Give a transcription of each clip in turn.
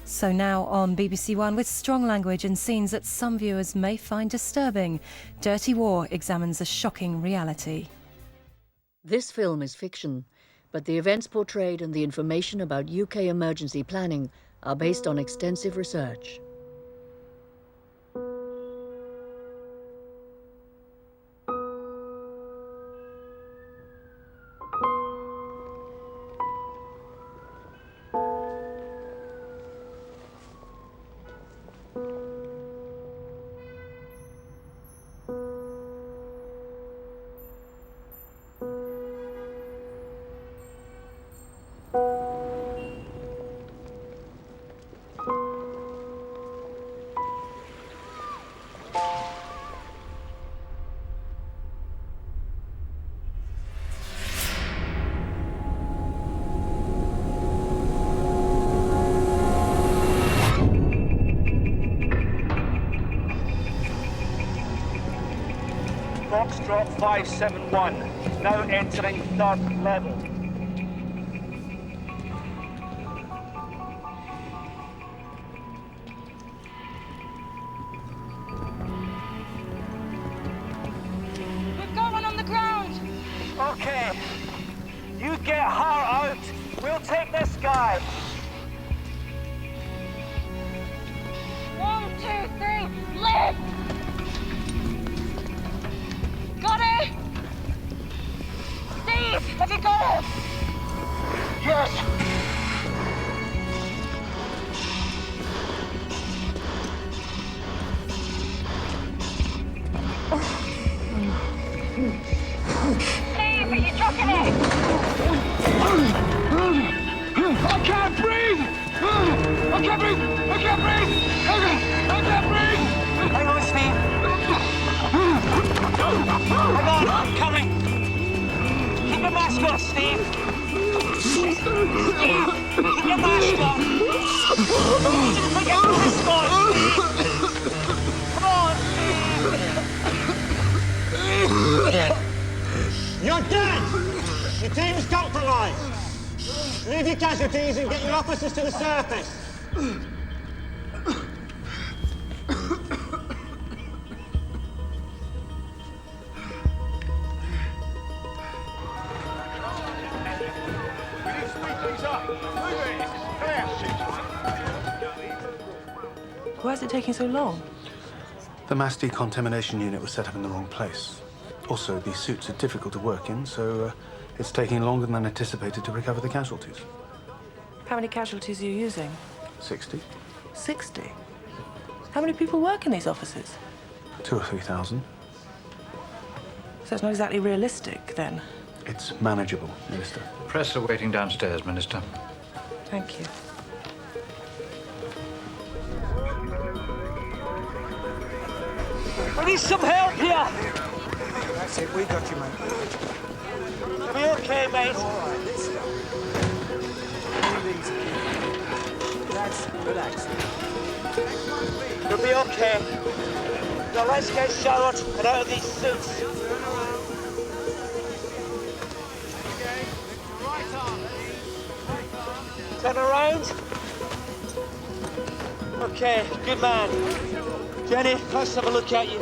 So now on BBC One, with strong language and scenes that some viewers may find disturbing, Dirty War examines a shocking reality. This film is fiction, but the events portrayed and the information about UK emergency planning are based on extensive research. Foxtrot 571, now entering 3rd level. We've got one on the ground! Okay, you get her out, we'll take this guy. 1, 2, 3, lift! Got it? Steve, have you got it? Yes. Steve, are you trucking it? I can't breathe! I can't breathe! I can't breathe! I can't breathe! Hang on, Steve. Hang on, I'm coming. Keep your mask on, Steve. Steve, keep your mask on. You didn't put your mask on, Steve. Come on, Steve. You're dead! Your team's compromised. Leave your casualties and get your officers to the surface. Why is it taking so long? The mass decontamination unit was set up in the wrong place. Also, these suits are difficult to work in, so it's taking longer than anticipated to recover the casualties. How many casualties are you using? 60? 60? How many people work in these offices? 2,000 or 3,000. So it's not exactly realistic, then? It's manageable, Minister. Press are waiting downstairs, Minister. Thank you. We need some help here. That's it, we got you, mate. You'll be okay, mate. All right, listen. Breathe easy. Relax. You'll be okay. Now let's get showered and out of these suits. Turn around. Okay, good man. Jenny, let's have a look at you.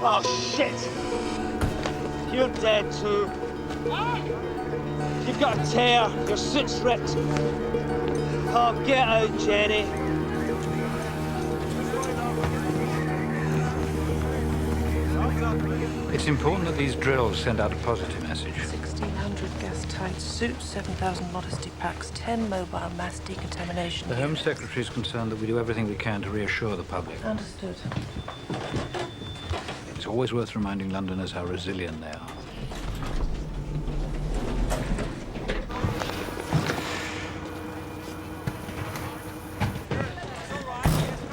Oh, shit. You're dead, too. You've got a tear. Your suit's ripped. Oh, get out, Jenny. It's important that these drills send out a positive message. 1,600 gas-tight suits, 7,000 modesty packs, 10 mobile mass decontamination. The Home Secretary is concerned that we do everything we can to reassure the public. Understood. It's always worth reminding Londoners how resilient they are.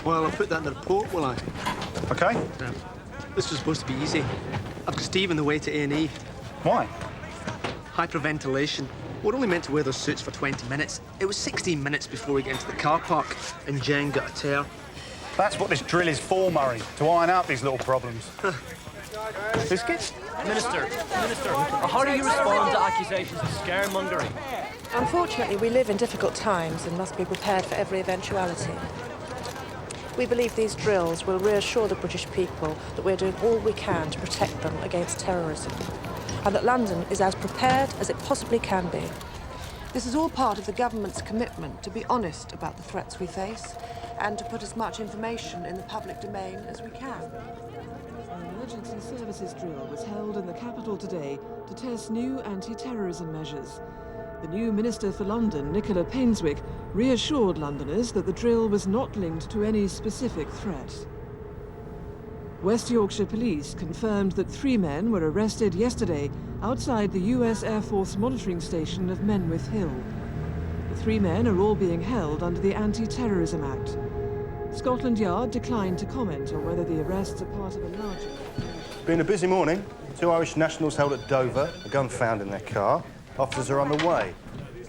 Well, I'll put that in the report, will I? Okay. This was supposed to be easy. I've got Steve on the way to A&E. Why? Hyperventilation. We're only meant to wear those suits for 20 minutes. It was 16 minutes before we get into the car park, and Jen got a tear. That's what this drill is for, Murray, to iron out these little problems. Biscuits? Minister, how do you respond to accusations of scaremongering? Unfortunately, we live in difficult times and must be prepared for every eventuality. We believe these drills will reassure the British people that we're doing all we can to protect them against terrorism, and that London is as prepared as it possibly can be. This is all part of the government's commitment to be honest about the threats we face and to put as much information in the public domain as we can. An emergency services drill was held in the capital today to test new anti-terrorism measures. The new Minister for London, Nicola Painswick, reassured Londoners that the drill was not linked to any specific threat. West Yorkshire Police confirmed that 3 men were arrested yesterday outside the US Air Force monitoring station of Menwith Hill. The 3 men are all being held under the Anti-Terrorism Act. Scotland Yard declined to comment on whether the arrests are part of a larger... Been a busy morning. 2 Irish nationals held at Dover, a gun found in their car. Officers are on the way.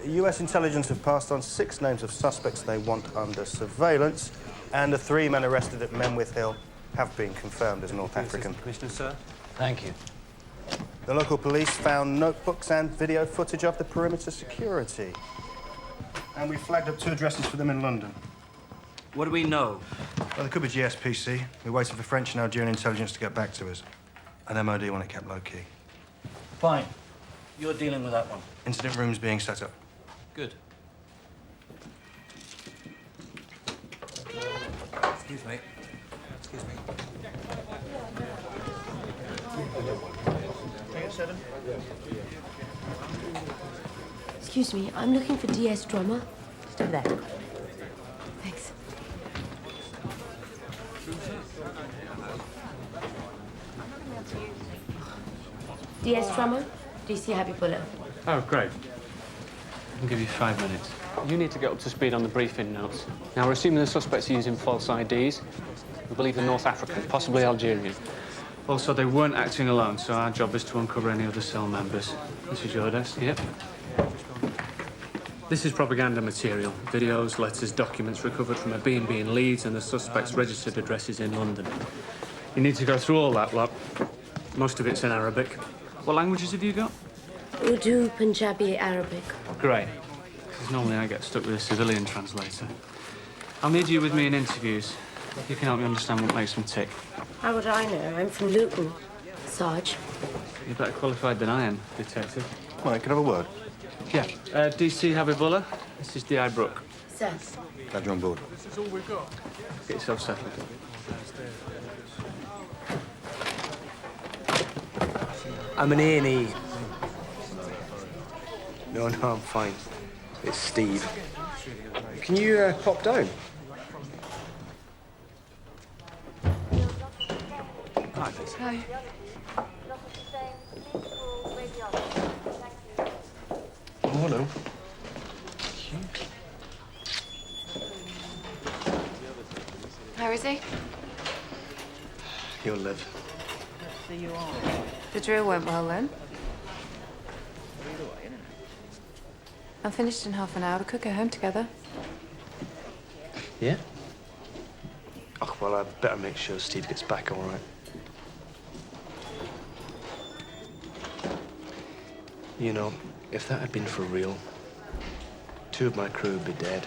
US intelligence have passed on 6 names of suspects they want under surveillance, and the 3 men arrested at Menwith Hill have been confirmed as North African. Commissioner, sir. Thank you. The local police found notebooks and video footage of the perimeter security. And we flagged up 2 addresses for them in London. What do we know? Well, there could be GSPC. We're waiting for French and Algerian intelligence to get back to us. And MOD want it kept low-key. Fine. You're dealing with that one. Incident rooms being set up. Good. Excuse me. Excuse me. Excuse me, I'm looking for DS Drummer. Just over there. Thanks. DS Drummer, DC Happy Bullet. Oh, great. I'll give you 5 minutes. You need to get up to speed on the briefing notes. Now, we're assuming the suspects are using false IDs. We believe they're North African, possibly Algerian. Also, they weren't acting alone, so our job is to uncover any other cell members. This is your desk, yep. This is propaganda material. Videos, letters, documents recovered from a B&B in Leeds and the suspect's registered addresses in London. You need to go through all that lot. Most of it's in Arabic. What languages have you got? Urdu, Punjabi, Arabic. Great. Because normally I get stuck with a civilian translator. I'll need you with me in interviews. You can help me understand what makes them tick. How would I know? I'm from Luton. Sarge. You're better qualified than I am, detective. Right, can I have a word? Yeah. DC Habibullah. This is D.I. Brooke. Sir. Glad you're on board. This is all we've got. Get yourself settled. I'm an A&E. No, I'm fine. It's Steve. Can you pop down? Hi. Hi. Oh, hello. How is he? He'll live. The drill went well then. I'm finished in half an hour. We could go home together. Yeah? Oh, well, I'd better make sure Steve gets back all right. You know, if that had been for real, 2 of my crew would be dead.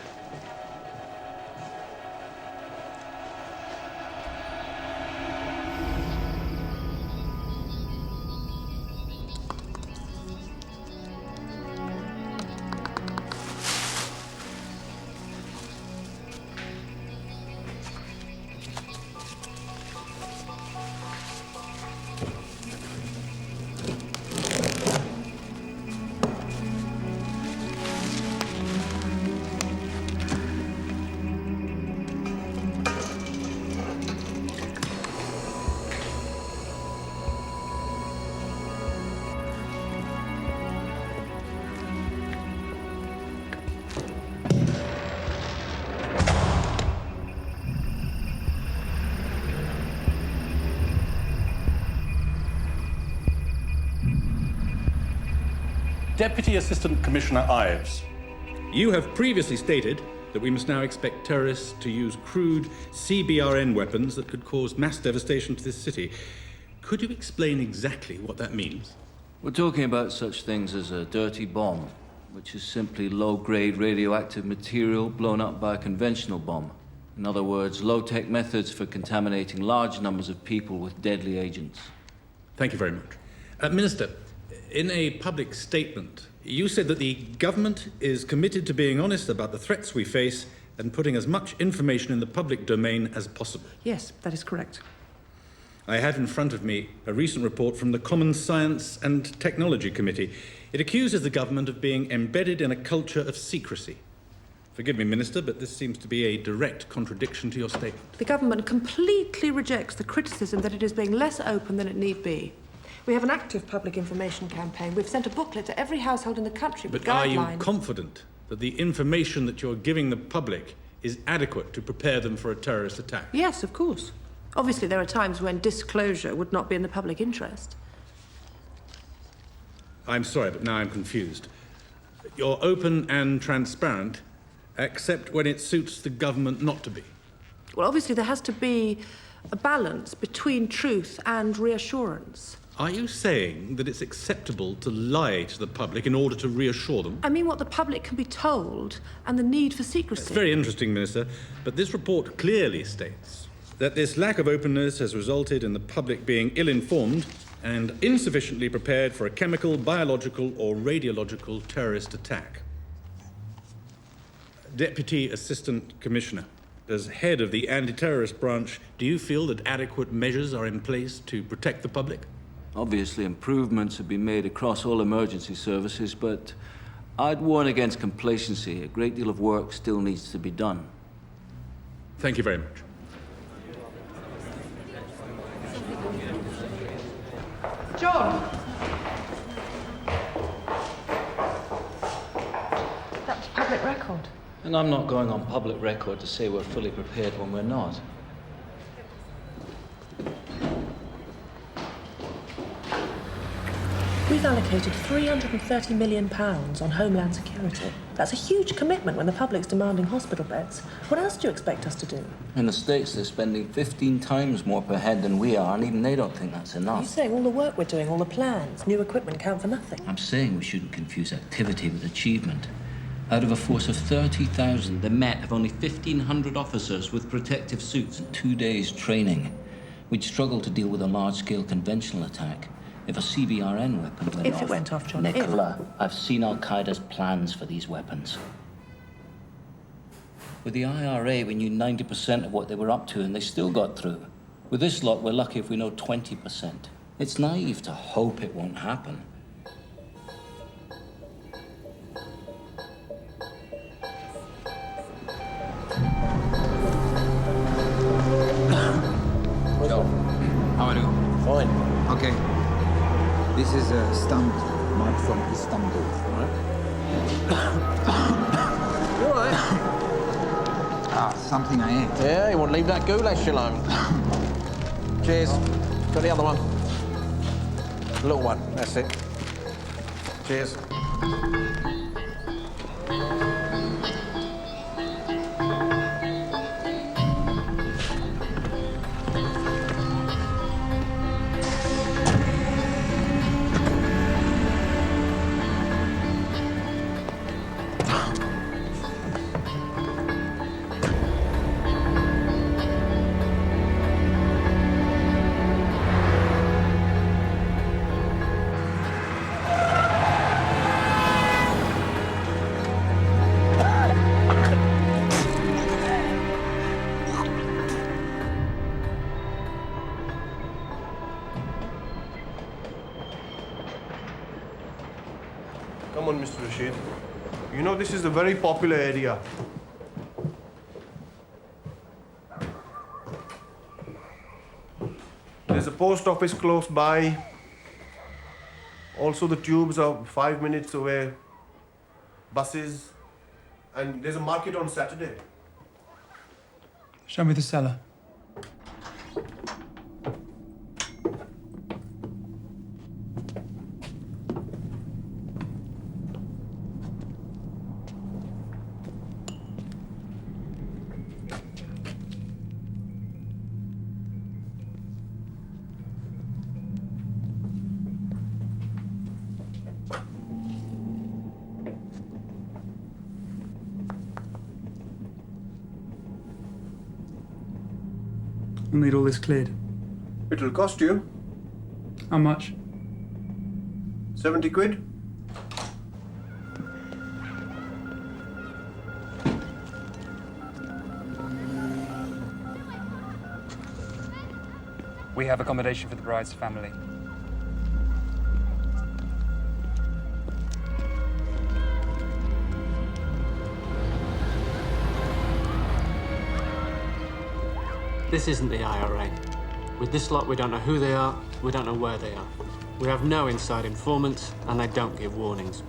Deputy Assistant Commissioner Ives. You have previously stated that we must now expect terrorists to use crude CBRN weapons that could cause mass devastation to this city. Could you explain exactly what that means? We're talking about such things as a dirty bomb, which is simply low-grade radioactive material blown up by a conventional bomb. In other words, low-tech methods for contaminating large numbers of people with deadly agents. Thank you very much. Minister, in a public statement, you said that the government is committed to being honest about the threats we face and putting as much information in the public domain as possible. Yes, that is correct. I have in front of me a recent report from the Common Science and Technology Committee. It accuses the government of being embedded in a culture of secrecy. Forgive me, Minister, but this seems to be a direct contradiction to your statement. The government completely rejects the criticism that it is being less open than it need be. We have an active public information campaign. We've sent a booklet to every household in the country with But are guidelines. you confident that the information that you're giving the public is adequate to prepare them for a terrorist attack? Yes, of course. Obviously, there are times when disclosure would not be in the public interest. I'm sorry, but now I'm confused. You're open and transparent, except when it suits the government not to be. Well, obviously, there has to be a balance between truth and reassurance. Are you saying that it's acceptable to lie to the public in order to reassure them? I mean what the public can be told and the need for secrecy. It's very interesting, Minister, but this report clearly states that this lack of openness has resulted in the public being ill-informed and insufficiently prepared for a chemical, biological, or radiological terrorist attack. Deputy Assistant Commissioner, as head of the anti-terrorist branch, do you feel that adequate measures are in place to protect the public? Obviously, improvements have been made across all emergency services, but I'd warn against complacency. A great deal of work still needs to be done. Thank you very much. John! That's public record. And I'm not going on public record to say we're fully prepared when we're not. We've allocated £330 million on Homeland Security. That's a huge commitment when the public's demanding hospital beds. What else do you expect us to do? In the States, they're spending 15 times more per head than we are, and even they don't think that's enough. You're saying all the work we're doing, all the plans, new equipment count for nothing? I'm saying we shouldn't confuse activity with achievement. Out of a force of 30,000, the Met have only 1,500 officers with protective suits and 2 days training. We'd struggle to deal with a large-scale conventional attack if a CBRN weapon went off. If it went off, John. Nicola, I've seen Al-Qaeda's plans for these weapons. With the IRA, we knew 90% of what they were up to, and they still got through. With this lot, we're lucky if we know 20%. It's naive to hope it won't happen. Joe, how are you? Fine. Okay. This is a stamp mark from Istanbul, right? You all right? Something I ate. Yeah, you want to leave that goulash alone. Cheers. Got the other one. The little one, that's it. Cheers. Come on, Mr. Rashid. You know this is a very popular area. There's a post office close by. Also, the tubes are 5 minutes away. Buses. And there's a market on Saturday. Show me the cellar. We'll need all this cleared. It'll cost you How much? 70 quid. We have accommodation for the bride's family. This isn't the IRA. With this lot, we don't know who they are, we don't know where they are. We have no inside informants, and they don't give warnings.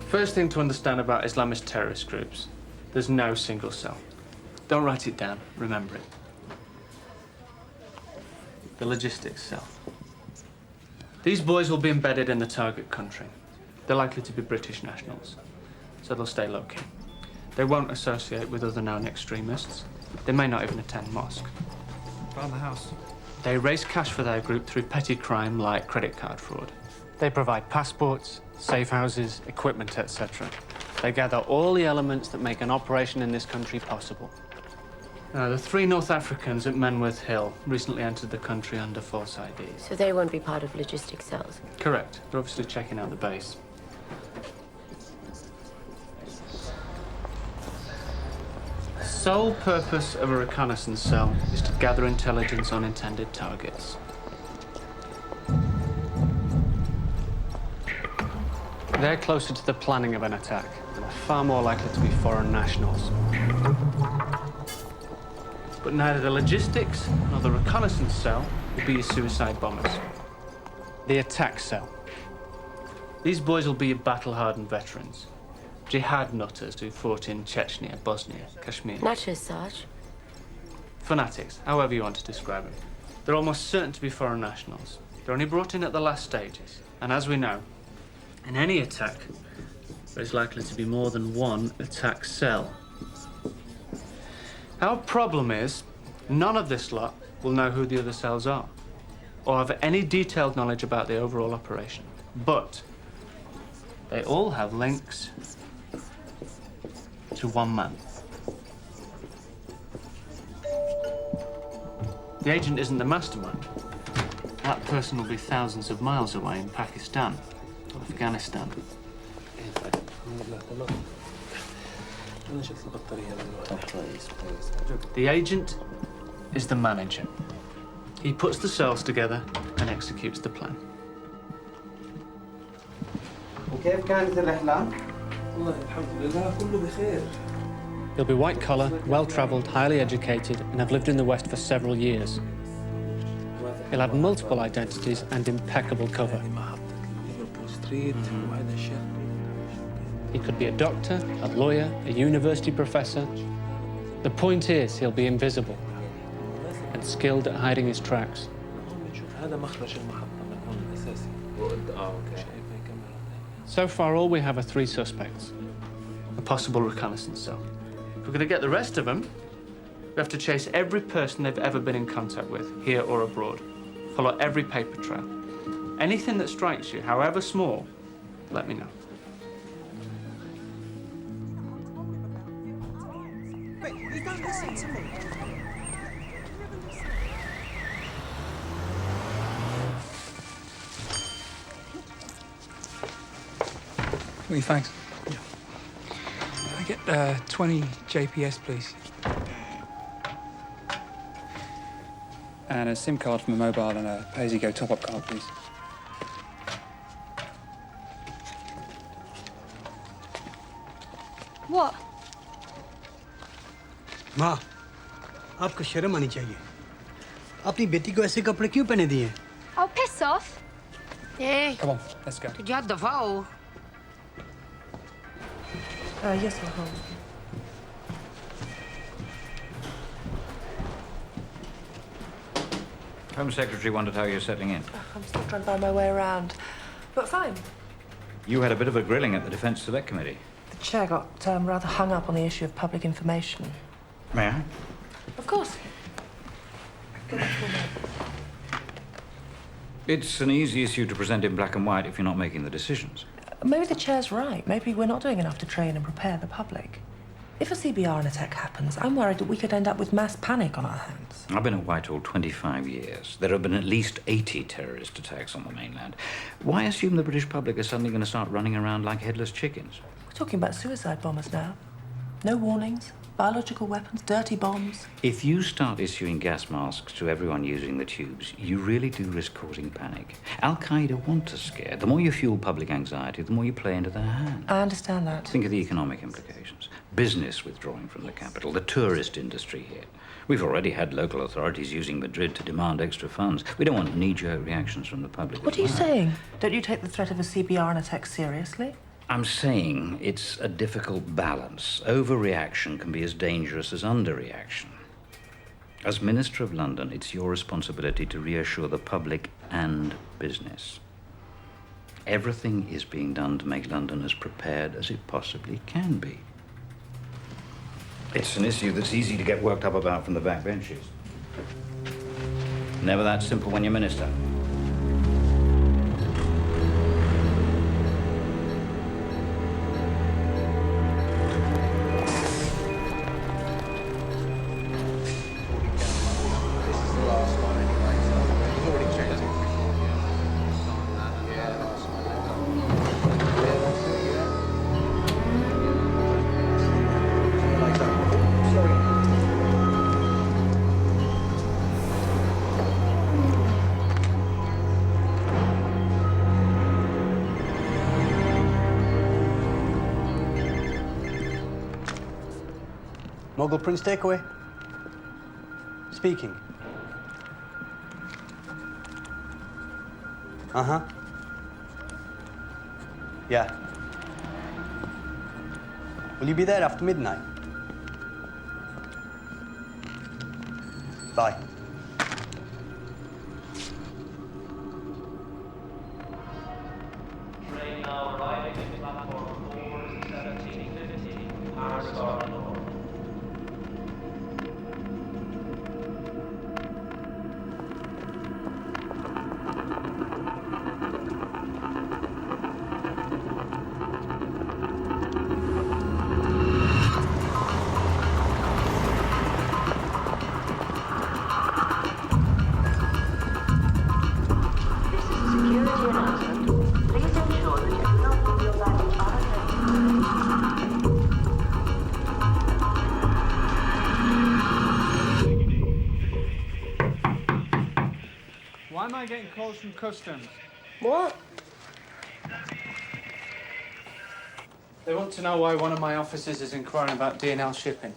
First thing to understand about Islamist terrorist groups, there's no single cell. Don't write it down, remember it. The logistics cell. These boys will be embedded in the target country. They're likely to be British nationals, so they'll stay low-key. They won't associate with other known extremists. They may not even attend mosque. Found the house. They raise cash for their group through petty crime like credit card fraud. They provide passports, safe houses, equipment, etc. They gather all the elements that make an operation in this country possible. Now, the 3 North Africans at Menworth Hill recently entered the country under false IDs. So they won't be part of logistics cells? Correct. They're obviously checking out the base. The sole purpose of a reconnaissance cell is to gather intelligence on intended targets. They're closer to the planning of an attack and are far more likely to be foreign nationals. But neither the logistics nor the reconnaissance cell will be your suicide bombers. The attack cell. These boys will be your battle-hardened veterans. Jihad nutters who fought in Chechnya, Bosnia, Kashmir. Nutters, Sarge. Fanatics, however you want to describe them. They're almost certain to be foreign nationals. They're only brought in at the last stages. And as we know, in any attack, there is likely to be more than one attack cell. Our problem is, none of this lot will know who the other cells are, or have any detailed knowledge about the overall operation. But they all have links to one man. The agent isn't the mastermind. That person will be thousands of miles away in Pakistan or Afghanistan. The agent is the manager. He puts the cells together and executes the plan. وكيف كانت الرحلة؟ والله الحمد لله كله بخير. He'll be white-collar, well-travelled, highly educated, and have lived in the West for several years. He'll have multiple identities and impeccable cover. He could be a doctor, a lawyer, a university professor. The point is, he'll be invisible and skilled at hiding his tracks. So far, all we have are 3 suspects. A possible reconnaissance cell. If we're going to get the rest of them, we have to chase every person they've ever been in contact with, here or abroad. Follow every paper trail. Anything that strikes you, however small, let me know. Wait, you don't listen to me. Thanks. Yeah. I get 20 JPS, please. And a SIM card from a mobile and a pay-as-you-go top-up card, please. What? माँ, आपको शर्म आनी चाहिए। अपनी बेटी को ऐसे कपड़े क्यों पहने दिए? Oh, piss off. Hey. Come on, let's go. Did you have the vow? Yes, I'll hold. Home Secretary wondered how you're settling in. I'm still trying to find my way around, but fine. You had a bit of a grilling at the Defence Select Committee. The chair got rather hung up on the issue of public information. May I? Of course. It's an easy issue to present in black and white if you're not making the decisions. Maybe the chair's right. Maybe we're not doing enough to train and prepare the public. If a CBRN attack happens, I'm worried that we could end up with mass panic on our hands. I've been at Whitehall 25 years. There have been at least 80 terrorist attacks on the mainland. Why assume the British public are suddenly going to start running around like headless chickens? We're talking about suicide bombers now. No warnings, biological weapons, dirty bombs. If you start issuing gas masks to everyone using the tubes, you really do risk causing panic. Al-Qaeda want us scared. The more you fuel public anxiety, the more you play into their hands. I understand that. Think of the economic implications. Business withdrawing from the capital, the tourist industry here. We've already had local authorities using Madrid to demand extra funds. We don't want knee-jerk reactions from the public. What are you saying? Don't you take the threat of a CBRN attack seriously? I'm saying it's a difficult balance. Overreaction can be as dangerous as underreaction. As Minister of London, it's your responsibility to reassure the public and business. Everything is being done to make London as prepared as it possibly can be. It's an issue that's easy to get worked up about from the back benches. Never that simple when you're Minister. Mogul Prince takeaway? Speaking. Uh-huh. Yeah. Will you be there after midnight? Bye. Train now arriving at platform 4, 1750, Paris. Why am I getting calls from customs? What? They want to know why one of my officers is inquiring about D&L shipping.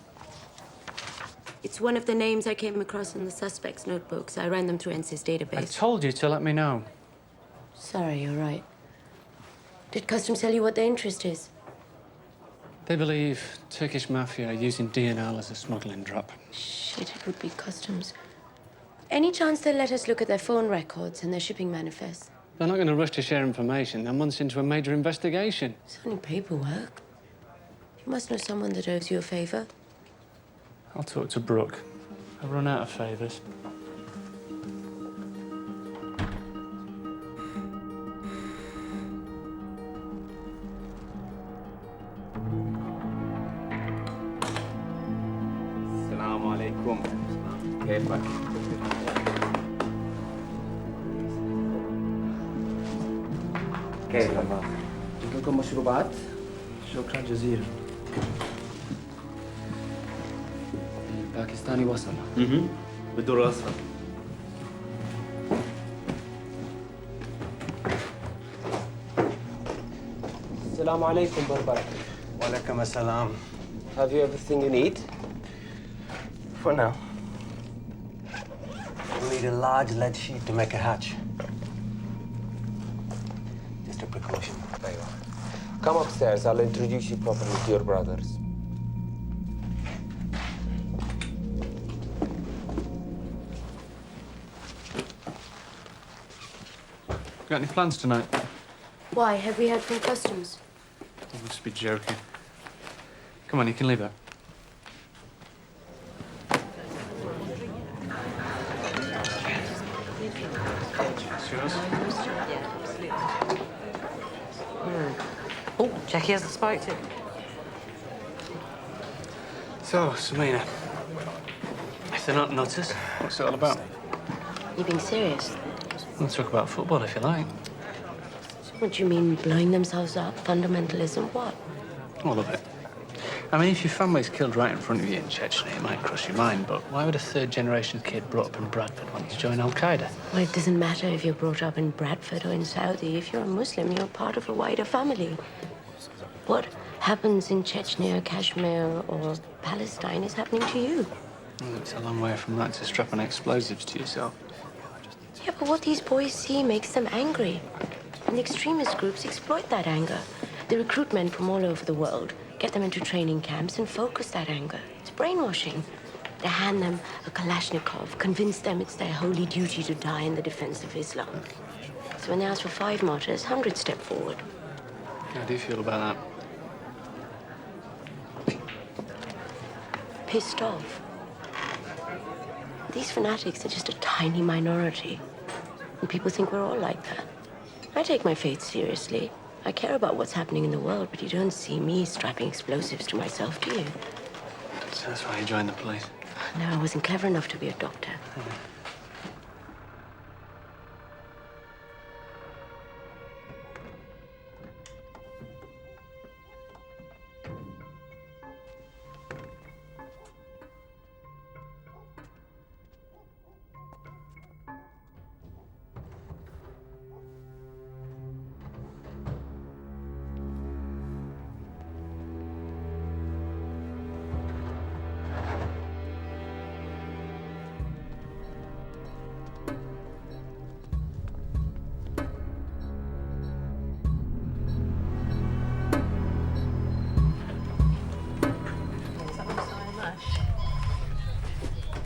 It's one of the names I came across in the suspects' notebooks. I ran them through NC's database. I told you to let me know. Sorry, you're right. Did Customs tell you what their interest is? They believe Turkish mafia are using D&L as a smuggling drop. Shit, it would be Customs. Any chance they'll let us look at their phone records and their shipping manifests? They're not going to rush to share information. They're months into a major investigation. It's only paperwork. You must know someone that owes you a favor. I'll talk to Brooke. I've run out of favors. Assalamu alaikum. كيفك؟ كيف؟ عندكم مشروبات؟ شكرا جزيلا. الباكستاني وصل. بالدور الأصفر. السلام عليكم بربرة. Walaikum assalam. Have you everything you need? For now. We'll need a large lead sheet to make a hatch. Just a precaution. There you are. Come upstairs. I'll introduce you properly to your brothers. Got any plans tonight? Why? Have we heard from Customs? You must be joking. Come on, you can leave it. It's yours. Oh, Jackie hasn't spoken. So, Samina, if they're not nutters, what's it all about? You being serious? We'll talk about football if you like. What do you mean, blowing themselves up? Fundamentalism? What? All of it. I mean, if your family's killed right in front of you in Chechnya, it might cross your mind, but why would a third-generation kid brought up in Bradford want to join Al-Qaeda? Well, it doesn't matter if you're brought up in Bradford or in Saudi. If you're a Muslim, you're part of a wider family. What happens in Chechnya, Kashmir, or Palestine is happening to you. Well, it's a long way from that to strapping explosives to yourself. Yeah, but what these boys see makes them angry. And the extremist groups exploit that anger. They recruit men from all over the world, get them into training camps, and focus that anger. It's brainwashing. They hand them a Kalashnikov, convince them it's their holy duty to die in the defense of Islam. So when they ask for 5 martyrs, 100 step forward. How do you feel about that? Pissed off. These fanatics are just a tiny minority. And people think we're all like that. I take my faith seriously. I care about what's happening in the world, but you don't see me strapping explosives to myself, do you? So that's why you joined the police? No, I wasn't clever enough to be a doctor.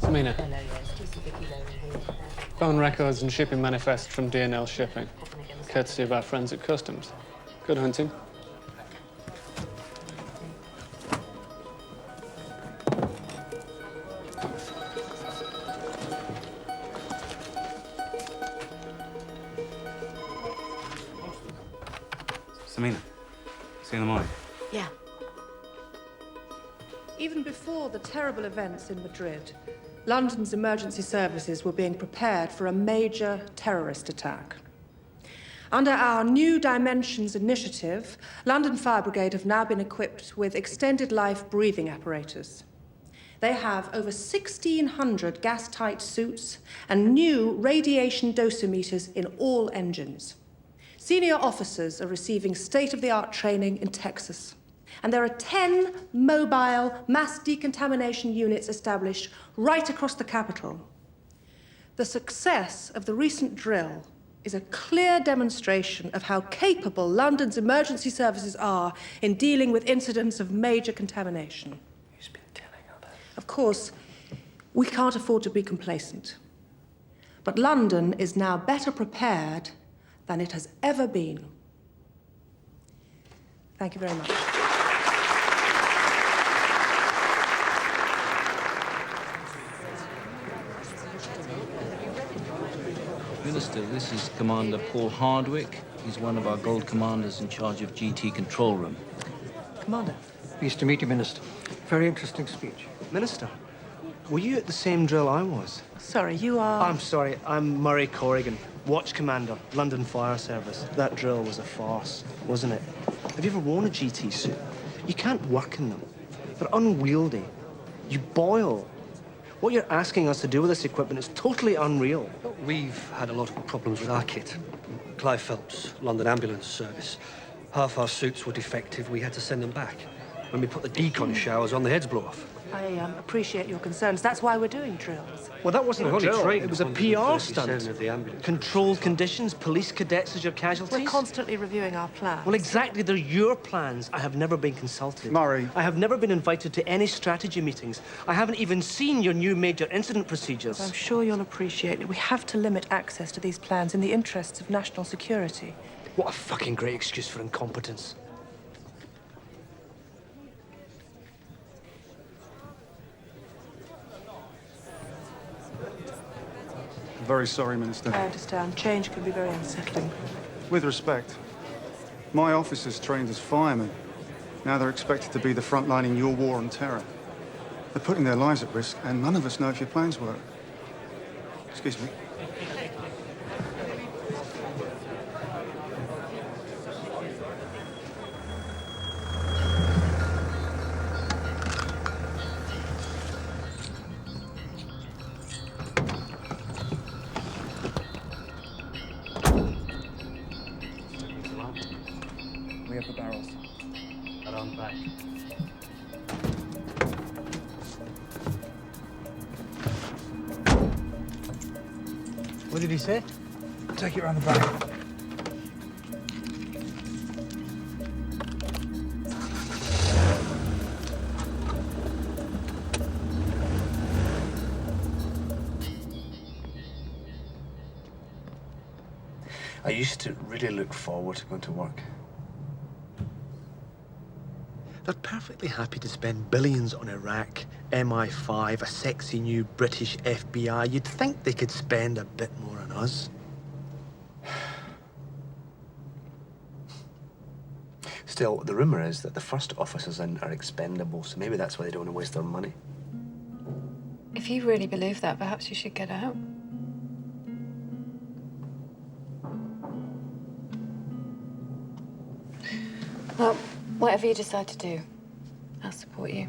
Samina. Phone records and shipping manifest from D&L Shipping, courtesy of our friends at Customs. Good hunting. Samina, see you in the morning. Yeah. Even before the terrible events in Madrid, London's emergency services were being prepared for a major terrorist attack. Under our New Dimensions initiative, London Fire Brigade have now been equipped with extended life breathing apparatus. They have over 1,600 gas-tight suits and new radiation dosimeters in all engines. Senior officers are receiving state-of-the-art training in Texas. And there are 10 mobile mass decontamination units established right across the capital. The success of the recent drill is a clear demonstration of how capable London's emergency services are in dealing with incidents of major contamination. Who's been telling her that? Of course, we can't afford to be complacent. But London is now better prepared than it has ever been. Thank you very much. Minister, this is Commander Paul Hardwick. He's one of our gold commanders in charge of GT control room. Commander. Pleased to meet you, Minister. Very interesting speech. Minister, were you at the same drill I was? Sorry, you are... I'm sorry, I'm Murray Corrigan, Watch Commander, London Fire Service. That drill was a farce, wasn't it? Have you ever worn a GT suit? You can't work in them. They're unwieldy. You boil. What you're asking us to do with this equipment is totally unreal. We've had a lot of problems with our kit. Clive Phelps, London Ambulance Service. Half our suits were defective. We had to send them back. When we put the decon showers on, the heads blew off. I appreciate your concerns. That's why we're doing drills. Well, that wasn't a drill. It was a PR stunt. Of the ambulance. Controlled conditions, police cadets as your casualties. We're constantly reviewing our plans. Well, exactly. They're your plans. I have never been consulted. Murray. I have never been invited to any strategy meetings. I haven't even seen your new major incident procedures. I'm sure you'll appreciate it. We have to limit access to these plans in the interests of national security. What a fucking great excuse for incompetence. Very sorry, Minister. I understand. Change can be very unsettling. With respect, my officers trained as firemen. Now they're expected to be the front line in your war on terror. They're putting their lives at risk, and none of us know if your plans work. Excuse me. We have the barrels. Around back. What did he say? Take it round the back. I used to really look forward to going to work. They're perfectly happy to spend billions on Iraq, MI5, a sexy new British FBI. You'd think they could spend a bit more on us. Still, the rumour is that the first officers in are expendable, so maybe that's why they don't want to waste their money. If you really believe that, perhaps you should get out. Well, whatever you decide to do, I'll support you.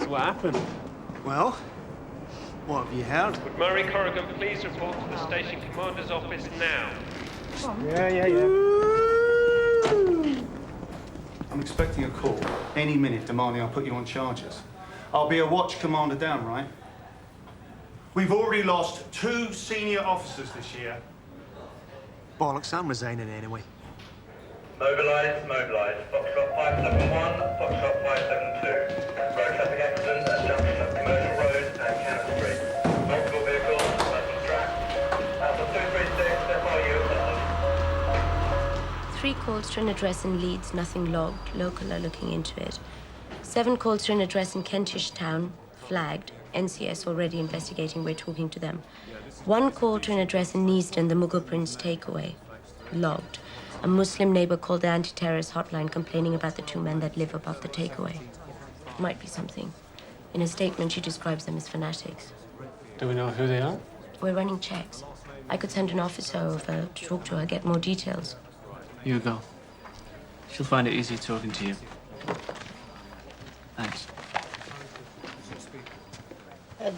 What happened? Well, what have you heard? Would Murray Corrigan please report to the station commander's office now? Yeah. I'm expecting a call any minute demanding I put you on charges. I'll be a watch commander down, right? We've already lost 2 senior officers this year. Bollocks, I'm resigning anyway. Mobilise. Foxtrot 571, Foxtrot 572. Road traffic accident at junction of Commercial Road and Cannon Street. Multiple vehicles, personal track. Alpha 236, FRU assessment. 3 calls to an address in Leeds, nothing logged. Local are looking into it. 7 calls to an address in Kentish Town, flagged. NCS already investigating, we're talking to them. 1 call to an address in Neasden, the Mughal Prince takeaway, logged. A Muslim neighbor called the anti-terrorist hotline complaining about the 2 men that live above the takeaway. Might be something. In a statement, she describes them as fanatics. Do we know who they are? We're running checks. I could send an officer over to talk to her, get more details. You go. She'll find it easy talking to you. Thanks.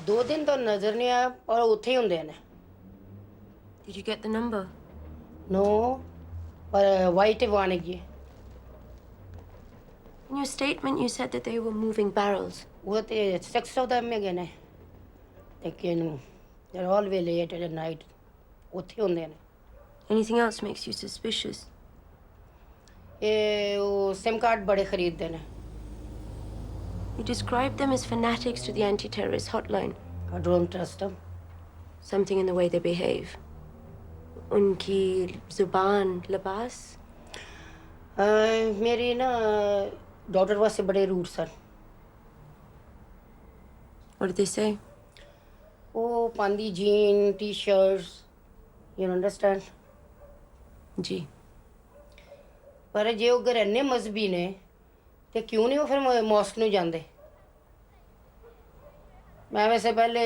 2 दिन तो नजर नहीं आया और उठे ही हुंदे ने. Did you get the number? No, पर white one है. In your statement, you said that they were moving barrels. वो तो 6 of them में गए ने. लेकिन they're always late at night. उठे हुंदे ने. Anything else makes you suspicious? ये वो SIM card बड़े खरीदते ने. You described them as fanatics to the anti-terrorist hotline. I don't trust them. Something in the way they behave. Unki zuban, labas? मेरी ना daughter वास्ते बड़े rude sir. What did they say? Oh, pandi jean, t-shirts. You understand? जी. पर जे वो घरने मजहबी ने ते क्यों नहीं वो फिर मॉस्क नहीं जाते? मैं वैसे पहले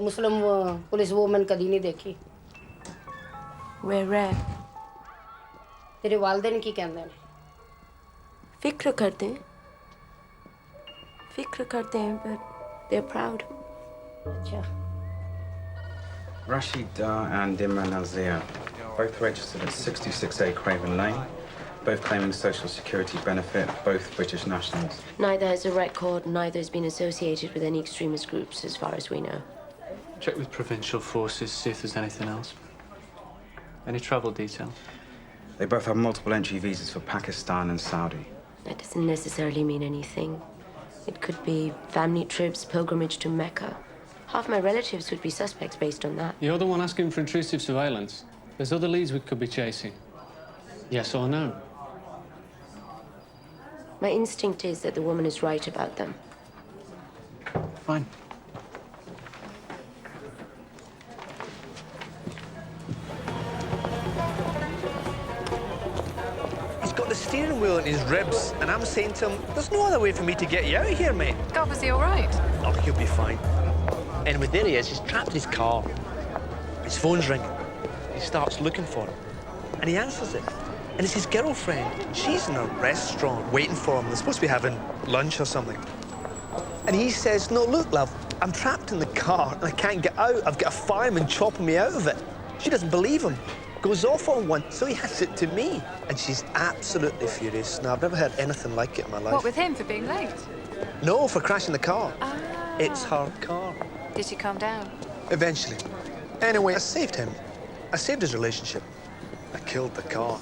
मुस्लिम पुलिस वूमेन कभी नहीं देखी. We're rare. तेरे वालिदैन की कहते हैं? फिक्र करते हैं, but they're proud. अच्छा. Rashid Dar and Imran Nazir, both registered at 66A Craven Lane, both claiming social security benefit, both British nationals. Neither has a record, neither has been associated with any extremist groups, as far as we know. Check with provincial forces, see if there's anything else. Any travel detail? They both have multiple entry visas for Pakistan and Saudi. That doesn't necessarily mean anything. It could be family trips, pilgrimage to Mecca. Half my relatives would be suspects based on that. You're the one asking for intrusive surveillance. There's other leads we could be chasing. Yes or no? My instinct is that the woman is right about them. Fine. He's got the steering wheel in his ribs, and I'm saying to him, there's no other way for me to get you out of here, mate. God, was he all right? Oh, he'll be fine. Anyway, there he is. He's trapped in his car. His phone's ringing. He starts looking for him, and he answers it. And it's his girlfriend. She's in a restaurant waiting for him. They're supposed to be having lunch or something. And he says, no, look, love, I'm trapped in the car and I can't get out. I've got a fireman chopping me out of it. She doesn't believe him. Goes off on one, so he hands it to me. And she's absolutely furious. Now, I've never heard anything like it in my life. What, with him for being late? No, for crashing the car. It's her car. Did she calm down? Eventually. Anyway, I saved him. I saved his relationship. I killed the car.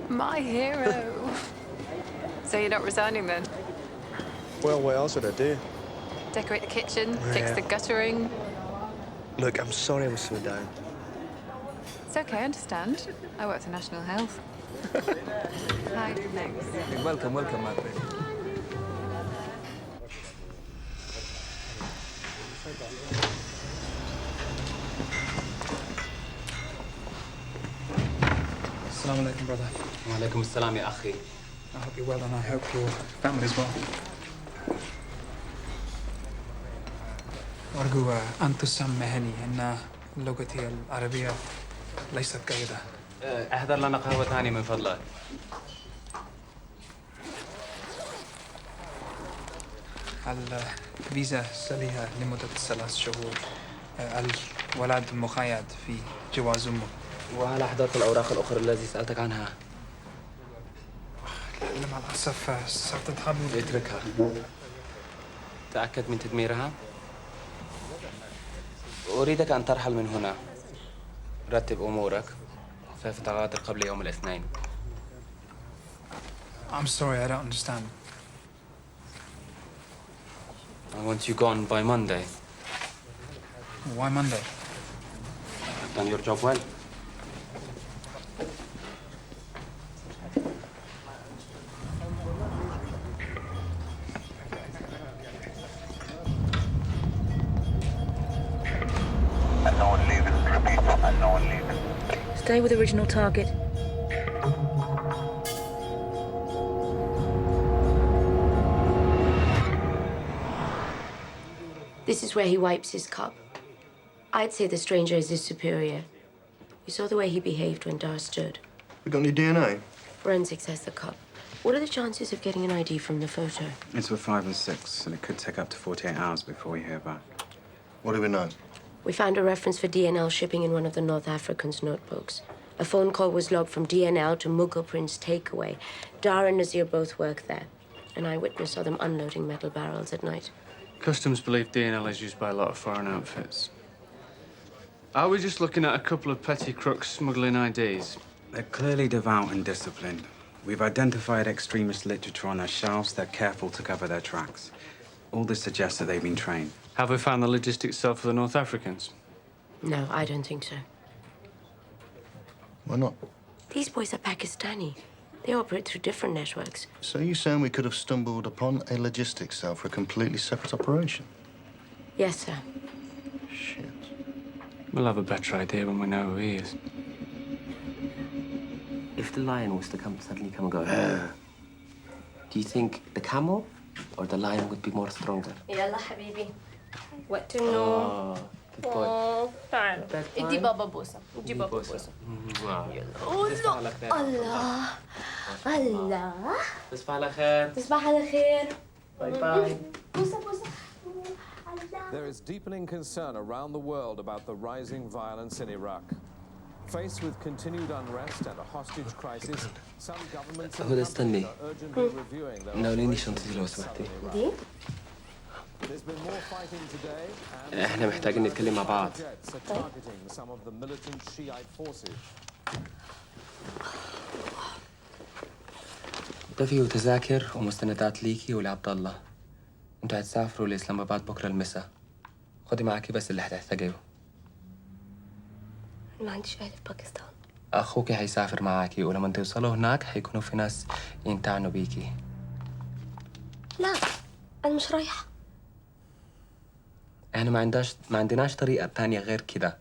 My hero. So you're not resigning then? Well, what else would I do? Decorate the kitchen, fix Yeah. the guttering. Look, I'm sorry I was so down. It's okay, I understand. I work for National Health. Hi, thanks. Welcome, welcome, my friend. Assalamu alaikum, brother. Wa alaikum assalam, ya akhi. I hope you're well and I hope your family's well. أرجو أن تسامحني أن لغتي العربية ليست جيدة. احضر لنا قهوة ثانية من فضلك. الفيزا سليها لمدة 3 شهور. الولد مقيد في جواز أمه. وهل أحضرت الأوراق الأخرى التي سألتك عنها؟ مع الأسف ستذهب. اتركها. تأكد من تدميرها. أريدك أن ترحل من هنا. رتب أمورك فتغادر قبل يوم الاثنين. I'm sorry, I don't understand. I want you gone by Monday. Why Monday? I've done your job well. Stay with original target. This is where he wipes his cup. I'd say the stranger is his superior. You saw the way he behaved when Dar stood. We got any DNA? Forensics has the cup. What are the chances of getting an ID from the photo? It's with 5 and 6, and it could take up to 48 hours before we hear back. What do we know? We found a reference for DNL shipping in one of the North Africans' notebooks. A phone call was logged from DNL to Mughal Prince Takeaway. Dar and Nazir both work there. An eyewitness saw them unloading metal barrels at night. Customs believe DNL is used by a lot of foreign outfits. Are we just looking at a couple of petty crooks smuggling IDs? They're clearly devout and disciplined. We've identified extremist literature on their shelves. They're careful to cover their tracks. All this suggests that they've been trained. Have we found the logistics cell for the North Africans? No, I don't think so. Why not? These boys are Pakistani. They operate through different networks. So you're saying we could have stumbled upon a logistics cell for a completely separate operation? Yes, sir. Shit. We'll have a better idea when we know who he is. If the lion was to suddenly come and go, do you think the camel or the lion would be more stronger? Yalla, habibi. What to know? Good boy. تعال. ادي بابا بوسة. ادي بابا بوسة. الله. الله. تصبح على خير. تصبح على خير. باي باي. بوسة بوسة. There is deepening concern around the world about the rising violence in Iraq. Faced with continued unrest and a hostage crisis, some governments and هدى countries استني. are urgently reviewing their ناوليني شنطتي لو سمحتي. دي؟ There's been more fighting today and احنا محتاجين نتكلم مع بعض. jets are targeting some of the militant Shiite forces. ده فيه تذاكر ومستندات ليكي ولعبد الله. انتوا هتسافروا لإسلام آباد بكرة المساء. خدي معاكي بس اللي هتحتاجيه. ما عنديش أهل في باكستان. أخوكي هيسافر معاكي، ولما توصلوا هناك هيكونوا في ناس ينتعنوا بيكي. لا أنا مش رايحة. احنا ما عندناش طريقة تانية غير كده.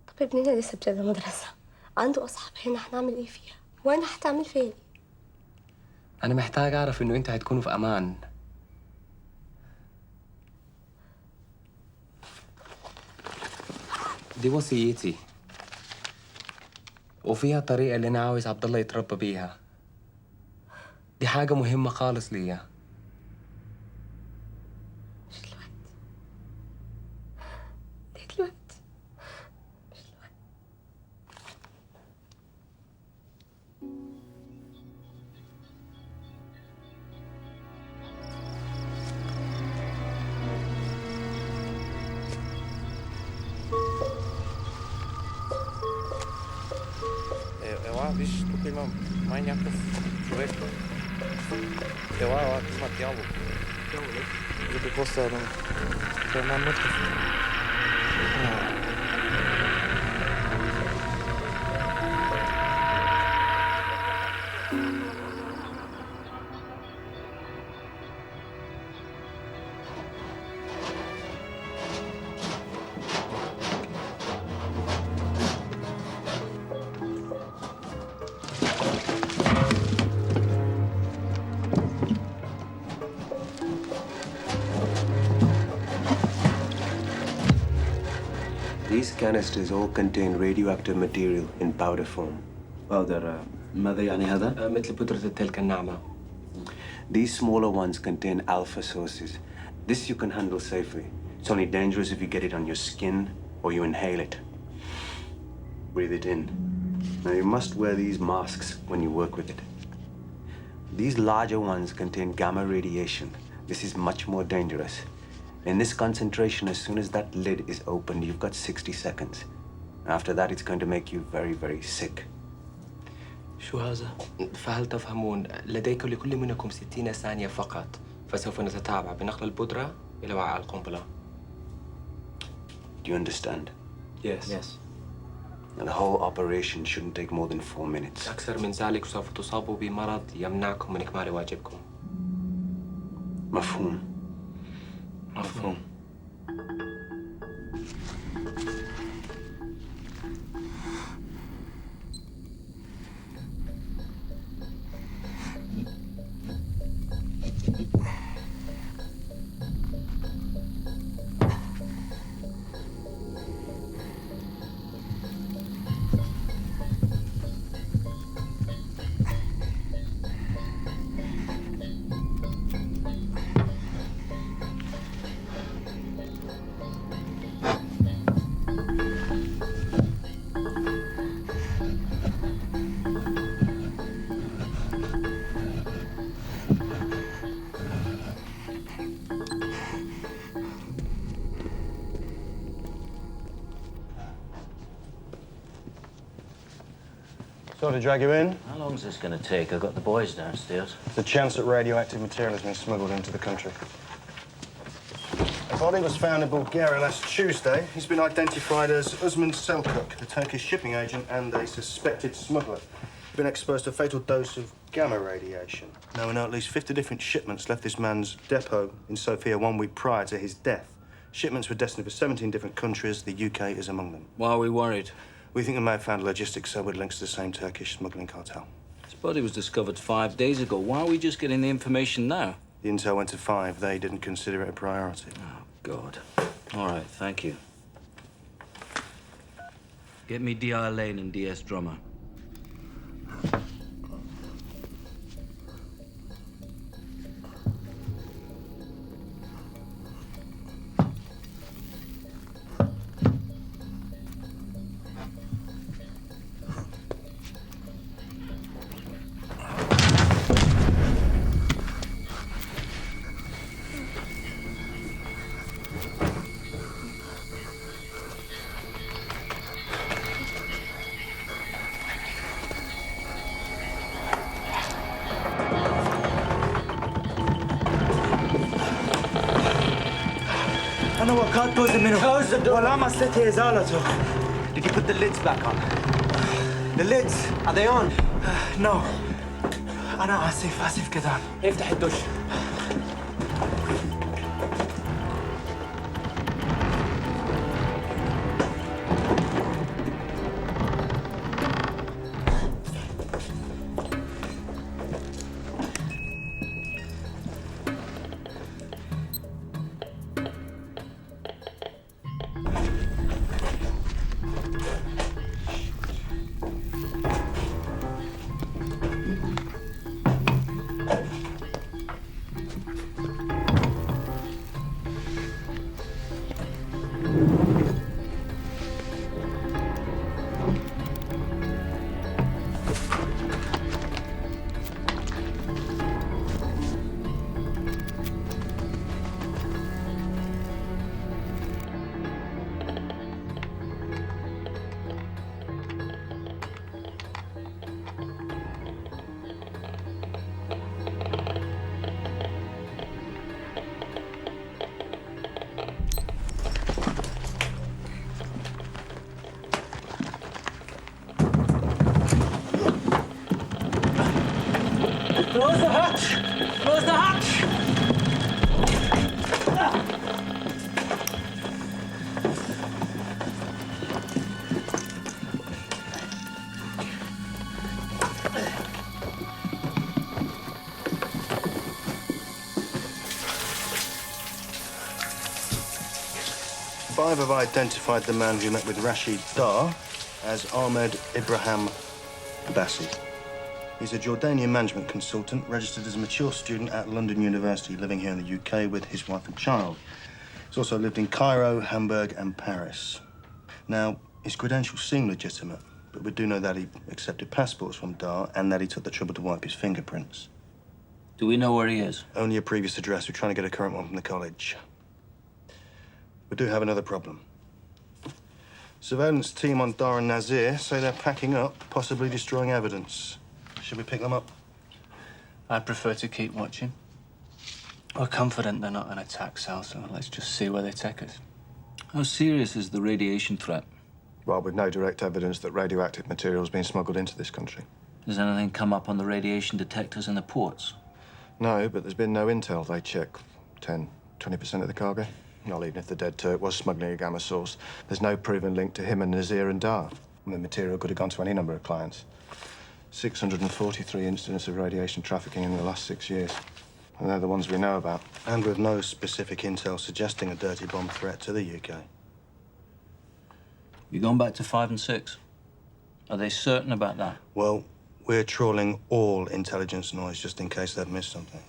طب ابننا لسه ابتدى مدرسة، عنده أصحاب هنا، هنعمل إيه فيها؟ وأنا هتعمل فيا إيه؟ أنا محتاج أعرف إنه أنت هتكونوا في أمان. دي وصيتي، وفيها الطريقة اللي أنا عاوز عبد الله يتربى بيها. دي حاجة مهمة خالص ليا. دلوقتي Ewa, wiesz, tutaj mam maniaków, człowieku. Ewa, tu ma diabło. Żeby postawił. To mam mocno. These canisters all contain radioactive material in powder form. powder. ماذا يعني هذا؟ مثل بودرة التلك الناعمة. These smaller ones contain alpha sources. This you can handle safely. It's only dangerous if you get it on your skin or you inhale it. Breathe it in. Now you must wear these masks when you work with it. These larger ones contain gamma radiation. This is much more dangerous. In this concentration, as soon as that lid is opened, you've got 60 seconds. After that, it's going to make you very, very sick. شو هذا؟ فهل تفهمون؟ لديكم لكل منكم 60 ثانية فقط، فسوف نتتابع بنقل البودرة إلى وعاء القنبلة. Do you understand? Yes. Yes. Now, the whole operation shouldn't take more than 4 minutes. أكثر من ذلك سوف تصابوا بمرض يمنعكم من إكمال واجبكم. مفهوم. مفهوم. So to drag you in? How long is this going to take? I've got the boys downstairs. The chance that radioactive material has been smuggled into the country. A body was found in Bulgaria last Tuesday. He's been identified as Uzman Selçuk, a Turkish shipping agent and a suspected smuggler. He's been exposed to a fatal dose of gamma radiation. Now we know at least 50 different shipments left this man's depot in Sofia 1 week prior to his death. Shipments were destined for 17 different countries. The UK is among them. Why are we worried? We think they may have found logistics with links to the same Turkish smuggling cartel. His body was discovered 5 days ago. Why are we just getting the information now? The intel went to 5. They didn't consider it a priority. Oh, God. All right, thank you. Get me DR Lane and DS Drummer. أنا وقعت جزء منه. Close the door. ولمست إزالته. Did you put the lids back on? The lids, are they on? No. أنا آسف كده. افتح الدش. Close the hatch! Close the hatch! 5 have identified the man who met with Rashid Dar as Ahmed Ibrahim Abbasi. He's a Jordanian management consultant, registered as a mature student at London University, living here in the UK with his wife and child. He's also lived in Cairo, Hamburg, and Paris. Now, his credentials seem legitimate, but we do know that he accepted passports from Dar and that he took the trouble to wipe his fingerprints. Do we know where he is? Only a previous address. We're trying to get a current one from the college. We do have another problem. Surveillance team on Dar and Nazir say they're packing up, possibly destroying evidence. Should we pick them up? I'd prefer to keep watching. We're confident they're not an attack cell, so let's just see where they take us. How serious is the radiation threat? Well, with no direct evidence that radioactive material has been smuggled into this country. Does anything come up on the radiation detectors in the ports? No, but there's been no intel. They check 10, 20% of the cargo. Not even if the dead Turk was smuggling a gamma source. There's no proven link to him and Nazir and Dar. And the material could have gone to any number of clients. 643 incidents of radiation trafficking in the last 6 years. And they're the ones we know about. And with no specific intel suggesting a dirty bomb threat to the UK. You gone back to 5 and 6? Are they certain about that? Well, we're trawling all intelligence noise just in case they've missed something.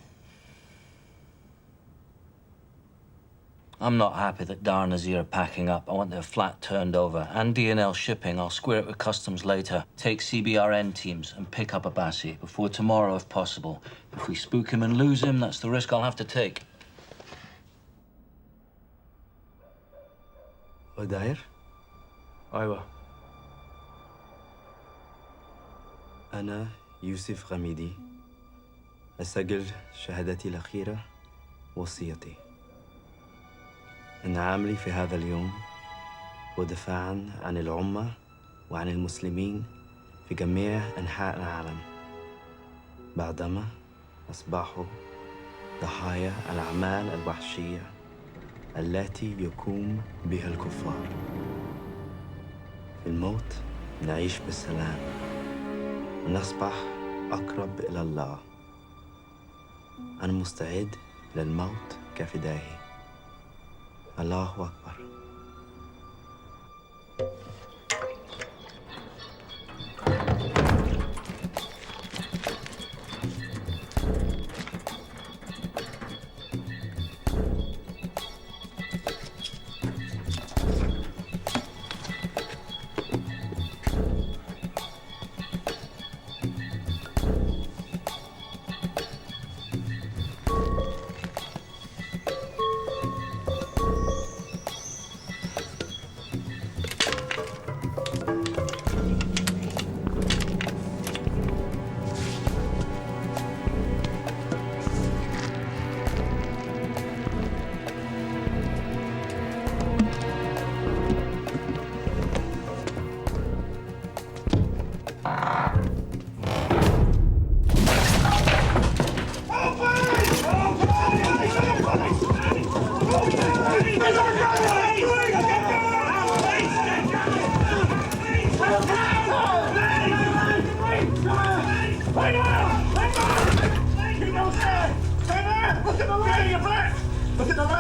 I'm not happy that Dar and Nazir are packing up. I want their flat turned over. And D&L shipping. I'll square it with customs later. Take CBRN teams and pick up Abbasi before tomorrow, if possible. If we spook him and lose him, that's the risk I'll have to take. وداير؟ أيوة. أنا يوسف غميدي أسجل شهادتي الأخيرة وصيتي إن عملي في هذا اليوم هو دفاعاً عن الأمة وعن المسلمين في جميع أنحاء العالم بعدما أصبحوا ضحايا الأعمال الوحشية التي يقوم بها الكفار. في الموت نعيش بالسلام ونصبح أقرب إلى الله. أنا مستعد للموت كفدائي. الله أكبر.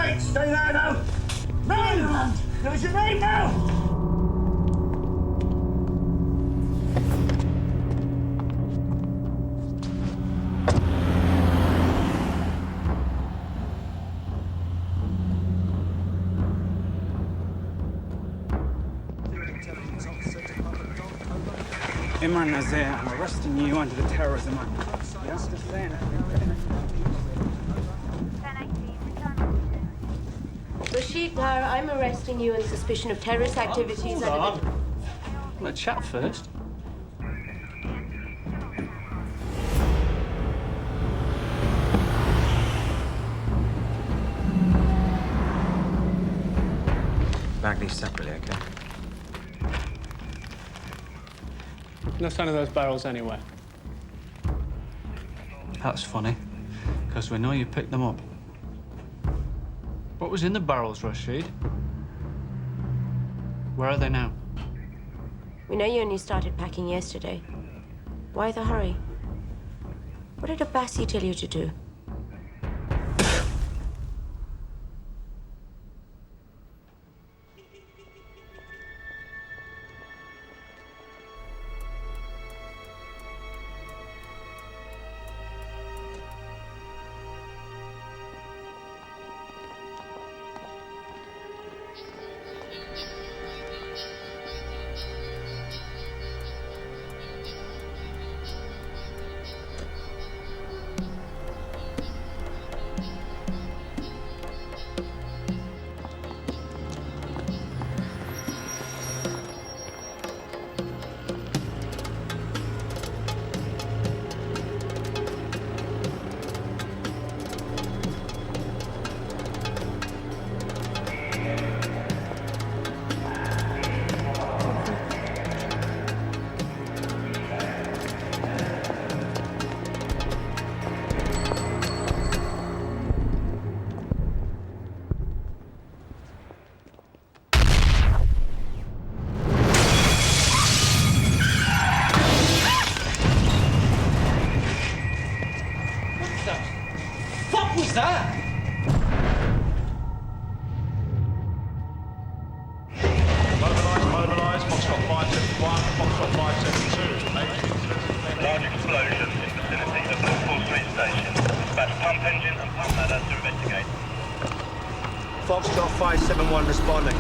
right, stay there now. No! There's your name now! Imran Nazir, I'm arresting you under the Terrorism Act. You don't have to say anything. Rashid Dar, I'm arresting you on suspicion of terrorist activities. Let's chat first. Bag these separately, okay? No sign of those barrels anywhere. That's funny, because we know you picked them up. What was in the barrels, Rashid? Where are they now? We know you only started packing yesterday. Why the hurry? What did Abbasi tell you to do? Foxtrot 571 responding.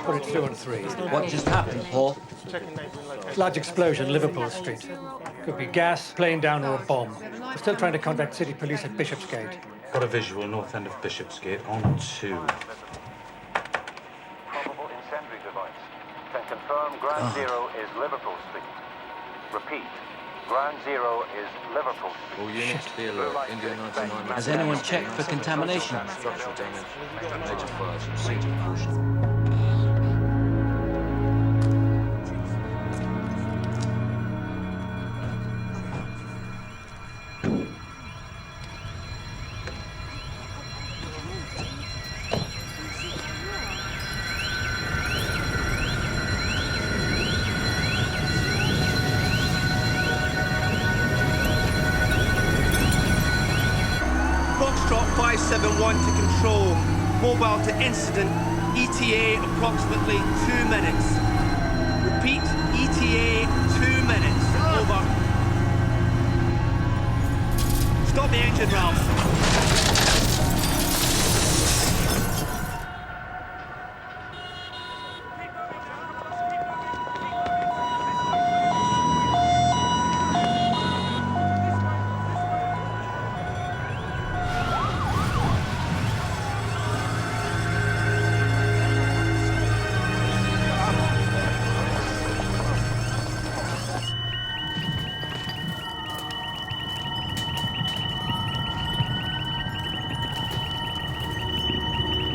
Put it 2 and 3. What just happened, Paul? Large explosion, Liverpool Street. Could be gas, plane down, or a bomb. We're still trying to contact city police at Bishopsgate. Got a visual north end of Bishopsgate on 2. Probable incendiary device. Can confirm ground zero is Liverpool Street. Repeat. Ground zero is Liverpool Street. All units be alert. India 99. Has anyone checked for contamination? Structural damage. Major fires. Proceed with caution. Foxtrot 571 to control. Mobile to incident. ETA approximately 2 minutes. Repeat, ETA 2 minutes. Over. Stop the engine, Ralph.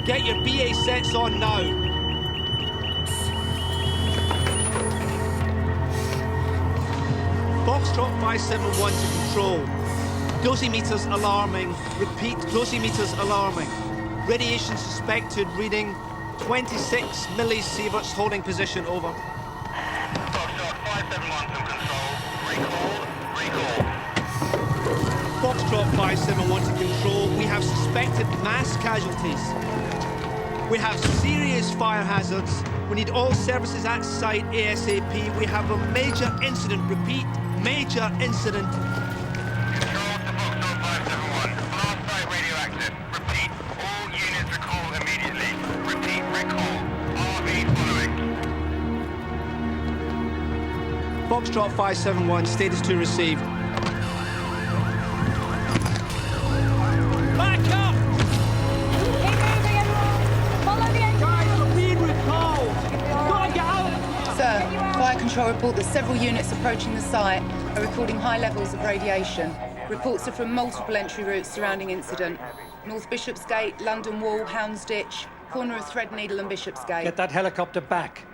Get your BA sets on now. Foxtrot 571 to control. Dosimeters alarming. Repeat, dosimeters alarming. Radiation suspected, reading 26 millisieverts, holding position, over. Foxtrot 571 to control. We have suspected mass casualties. We have serious fire hazards. We need all services at site ASAP. We have a major incident. Repeat, major incident. Control to Foxtrot 571. Blast site radioactive. Repeat, all units recall immediately. Repeat, recall. RV following. Foxtrot 571, status 2 received. Back up! Keep moving, everyone. Follow the engine. Guys, we're being recalled. Gotta get out! Sir, fire control report that several units approaching the site are recording high levels of radiation. Reports are from multiple entry routes surrounding incident. North Bishopsgate, London Wall, Houndsditch, corner of Threadneedle and Bishopsgate. Get that helicopter back.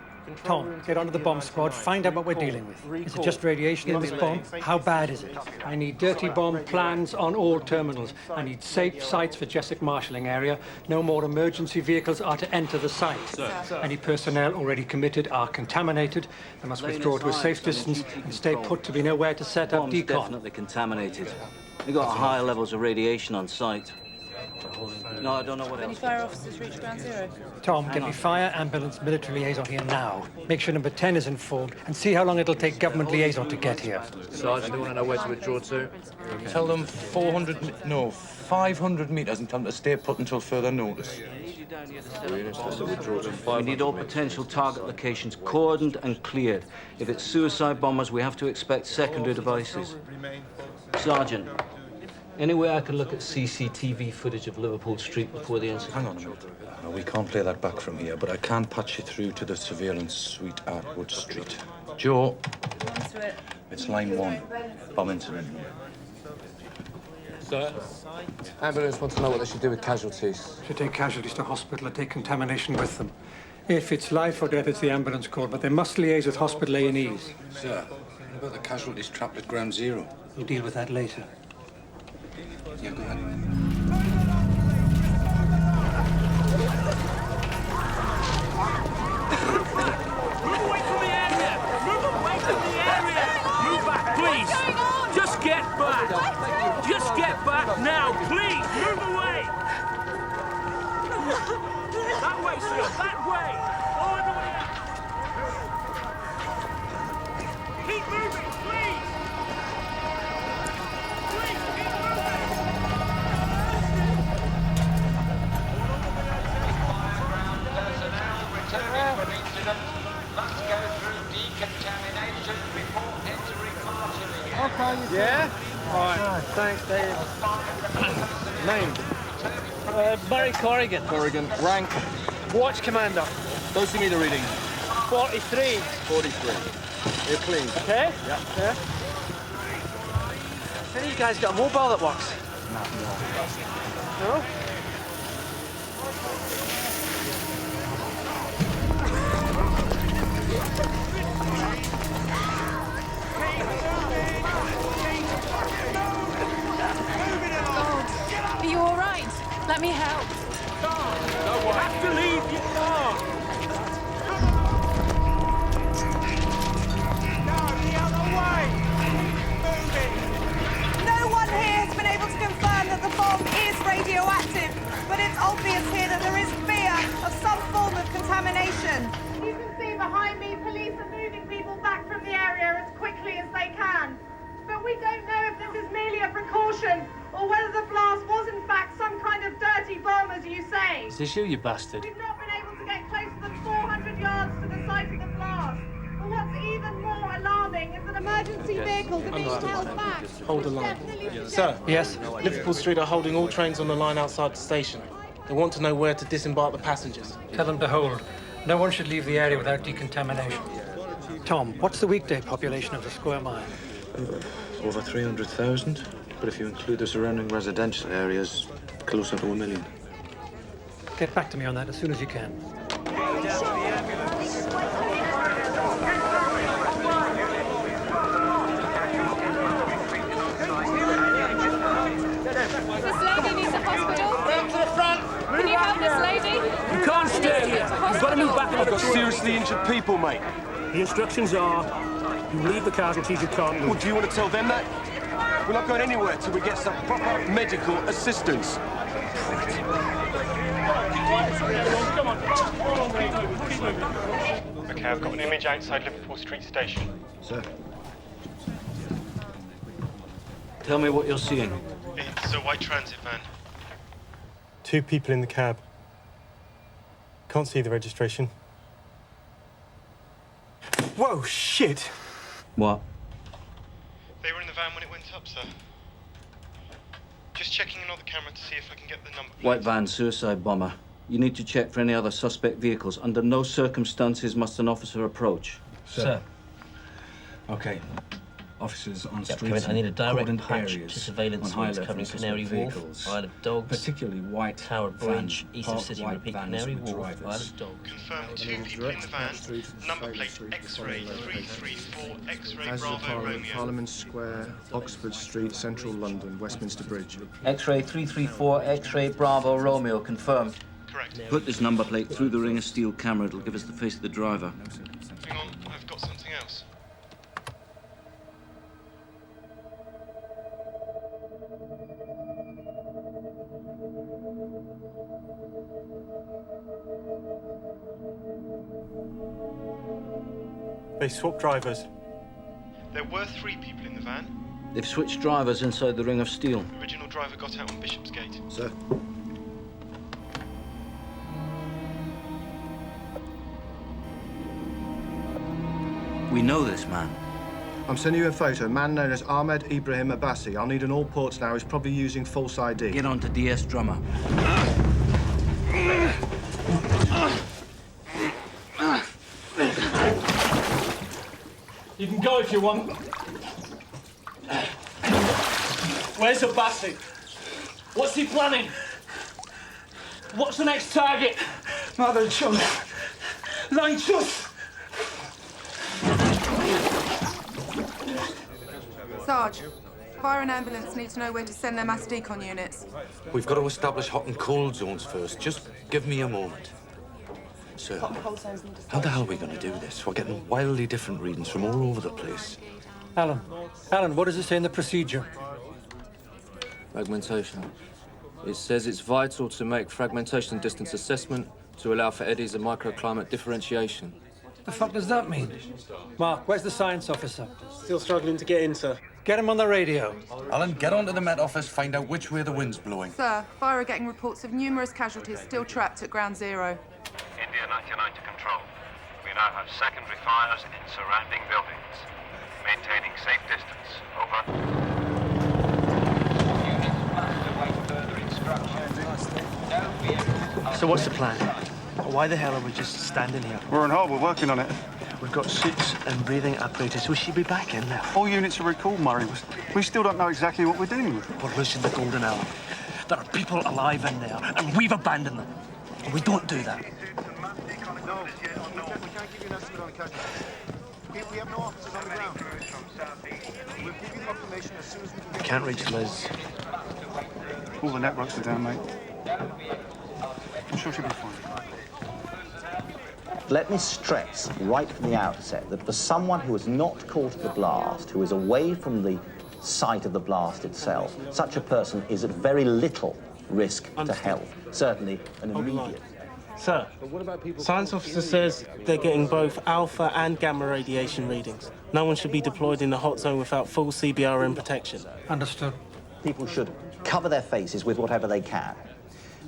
Tom, get onto the bomb squad, find out what we're dealing with. Is it just radiation in this bomb? How bad is it? I need dirty bomb plans on all terminals. I need safe sites for Jessic marshalling area. No more emergency vehicles are to enter the site. Any personnel already committed are contaminated. They must withdraw to a safe distance and stay put till we know where to set up decon. Definitely contaminated. We got higher levels of radiation on site. No, I don't know what Any else. fire officers reached ground zero? Tom, get me fire, ambulance, military liaison here now. Make sure number 10 is informed and see how long it'll take government liaison to get here. Sergeant, they want to know where to withdraw to. Tell them 500 metres and tell them to stay put until further notice. We need all potential target locations cordoned and cleared. If it's suicide bombers, we have to expect secondary devices. Sergeant, any way I can look at CCTV footage of Liverpool Street before the incident? Hang on a minute. No, we can't play that back from here, but I can patch you through to the surveillance suite at Wood Street. Joe, it's line 1, bomb incident. Sir? Ambulance want to know what they should do with casualties. Should take casualties to hospital and take contamination with them. If it's life or death, it's the ambulance call, but they must liaise with hospital A&Es. Sir, what about the casualties trapped at ground zero? We'll deal with that later. Yeah, go ahead. Move away from the area! Move away from the area! Move back, please! Just get back! Just get back now, please! Move away! That way, sir! That way! All the way out! Keep moving, please! Please, keep moving! Returning from incident, must go through decontamination before entering marshalling. Okay, yeah? All right, thanks, Dave. Name? Barry Corrigan. Corrigan. Rank? Watch commander. Dosimeter reading? 43. 43. Here, please. Okay? Yeah. Any of you guys got a mobile that works? No? Are you all right? Let me help. You have to leave your car. No one here has been able to confirm that the bomb is radioactive, but it's obvious here that there is fear of some form of contamination. You can see behind me, police are moving people back from the area as quickly as they can. But we don't know if this is merely a precaution or whether the blast was in fact some kind of dirty bomb, as you say. Is this you bastard? We've not been able to get closer than 400 yards to the site of the blast. But what's even more alarming is that emergency vehicles are being held back. Hold the line. Sir? Yes? Liverpool Street are holding all trains on the line outside the station. They want to know where to disembark the passengers. Tell them to hold. No one should leave the area without decontamination. Tom, what's the weekday population of the square mile? Over 300,000, but if you include the surrounding residential areas, closer to 1 million. Get back to me on that as soon as you can. You've got to move back. I've got seriously injured people, mate. The instructions are, you leave the casualties you can't move. Well, do you want to tell them that? We're not going anywhere till we get some proper medical assistance. OK, I've got an image outside Liverpool Street Station. Sir. Tell me what you're seeing. It's a white transit van. 2 people in the cab. Can't see the registration. Whoa, shit! What? They were in the van when it went up, sir. Just checking another camera to see if I can get the number plate. White van, suicide bomber. You need to check for any other suspect vehicles. Under no circumstances must an officer approach. Sir. Okay. Officers on streets Kevin, I need a direct cordoned patch areas to surveillance on high suites covering levels Canary of Wharf, vehicles, Isle of Dogs, particularly white Tower Bridge, vans, east of parked City. white Repeat, vans Canary with Wharf, Isle drivers. of Dogs. Confirm 2 people in the van. Number plate X-ray 334 X-ray Bravo Romeo. Parliament Square, Oxford Street, Central London, Westminster Bridge. X-ray 334, X-ray Bravo Romeo, confirmed. Correct. Put this number plate through the ring of steel camera. It'll give us the face of the driver. Hang on, I've got something else. They swapped drivers. There were 3 people in the van. They've switched drivers inside the ring of steel. The original driver got out on Bishopsgate. Sir. We know this man. I'm sending you a photo. Man known as Ahmed Ibrahim Abbasi. I'll need an all ports now. He's probably using false ID. Get on to DS Drummer. You can go if you want. Where's Abbasi? What's he planning? What's the next target? Mother chunk. Line chuss. Sarge, fire and ambulance need to know where to send their mass decon units. We've got to establish hot and cold zones first. Just give me a moment. Sir, how the hell are we going to do this? We're getting wildly different readings from all over the place. Alan, what does it say in the procedure? Fragmentation. It says it's vital to make fragmentation distance assessment to allow for eddies and microclimate differentiation. The fuck does that mean? Mark, where's the science officer? Still struggling to get in, sir. Get him on the radio. Alan, get onto the Met Office, find out which way the wind's blowing. Sir, fire are getting reports of numerous casualties still trapped at Ground Zero. India 99 to control. We now have secondary fires in surrounding buildings. Maintaining safe distance. Over. So what's the plan? Why the hell are we just standing here? We're on hold. We're working on it. We've got suits and breathing apparatus. We should be back in now. All units are recalled, Murray. We still don't know exactly what we're dealing with. We're losing the golden hour. There are people alive in there, and we've abandoned them. And we don't do that. We have no officers on the ground. We'll give you the information as soon as we can We can't reach Liz. All the networks are down, mate. I'm sure she'll be fine. Let me stress right from the outset that for someone who is not caught at the blast, who is away from the site of the blast itself, such a person is at very little risk to health, certainly an immediate. Sir, science officer says they're getting both alpha and gamma radiation readings. No one should be deployed in the hot zone without full CBRN protection. Understood. People should cover their faces with whatever they can.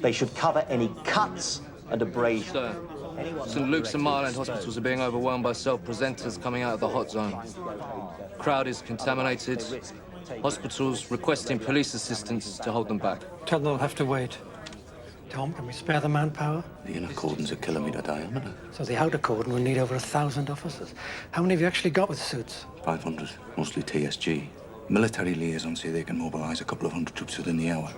They should cover any cuts and abrasions. Sir, St. Luke's and Mile End hospitals are being overwhelmed by self-presenters coming out of the hot zone. Crowd is contaminated. Hospitals requesting police assistance to hold them back. Tell them they'll have to wait. Tom, can we spare the manpower? The inner cordon's a kilometre diameter. So the outer cordon will need over 1,000 officers. How many have you actually got with suits? 500, mostly TSG. Military liaisons say they can mobilise a couple of hundred troops within the hour.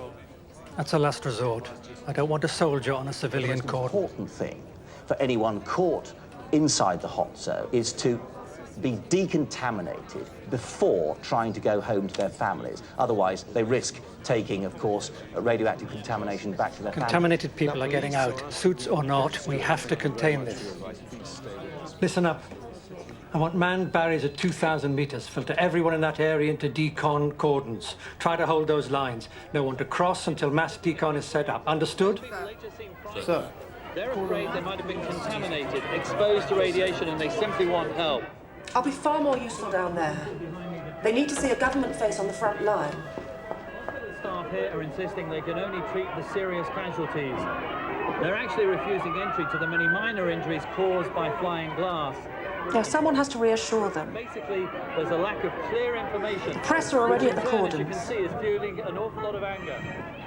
That's a last resort. I don't want a soldier on a civilian cordon. The important thing for anyone caught inside the hot zone is to be decontaminated before trying to go home to their families. Otherwise, they risk taking, of course, radioactive contamination back to their families. Contaminated people are getting out. Suits or not, we have to contain this. Listen up. I want manned barriers at 2,000 meters. Filter everyone in that area into decon cordons. Try to hold those lines. No one to cross until mass decon is set up. Understood? Sir. They're afraid they might have been contaminated, exposed to radiation, and they simply want help. I'll be far more useful down there. They need to see a government face on the front line. Hospital staff here are insisting they can only treat the serious casualties. They're actually refusing entry to the many minor injuries caused by flying glass. Now, someone has to reassure them. Basically, there's a lack of clear information. The press are already at the As cordons. you can see, is fueling an awful lot of anger.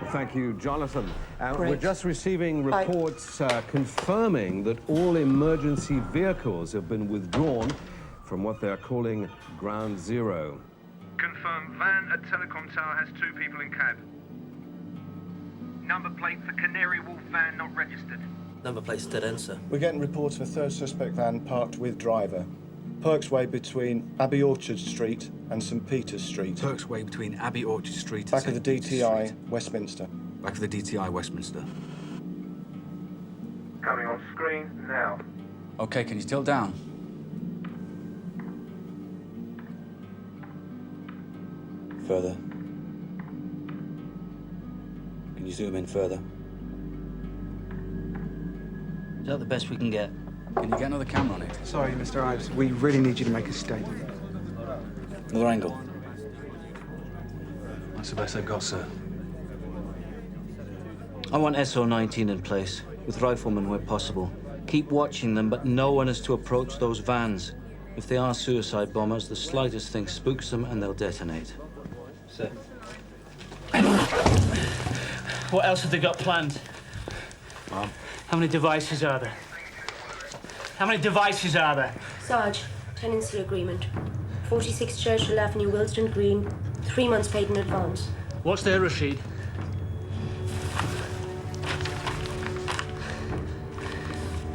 Thank you, Jonathan. We're Great. just receiving Bye. reports confirming that all emergency vehicles have been withdrawn from what they're calling Ground Zero. Confirm van at Telecom Tower has 2 people in cab. Number plate for Canary Wolf van not registered. Number plate's dead end, sir. We're getting reports of a third suspect van parked with driver. Perks Way between Abbey Orchard Street and St Peter's Street. Perks Way between Abbey Orchard Street and Back of St. the Peter's DTI, Street. Westminster. Back of the DTI, Westminster. Coming on screen now. Okay, can you tilt down? Further. Can you zoom in further? Is that the best we can get? Can you get another camera on it? Sorry, Mr. Ives. We really need you to make a statement. Another angle. That's the best I've got, sir. I want SO-19 in place, with riflemen where possible. Keep watching them, but no one is to approach those vans. If they are suicide bombers, the slightest thing spooks them and they'll detonate. Sir. What else have they got planned? Mom. How many devices are there? How many devices are there? Sarge, tenancy agreement. 46 Churchill Avenue, Willesden Green. 3 months paid in advance. What's their Rashid?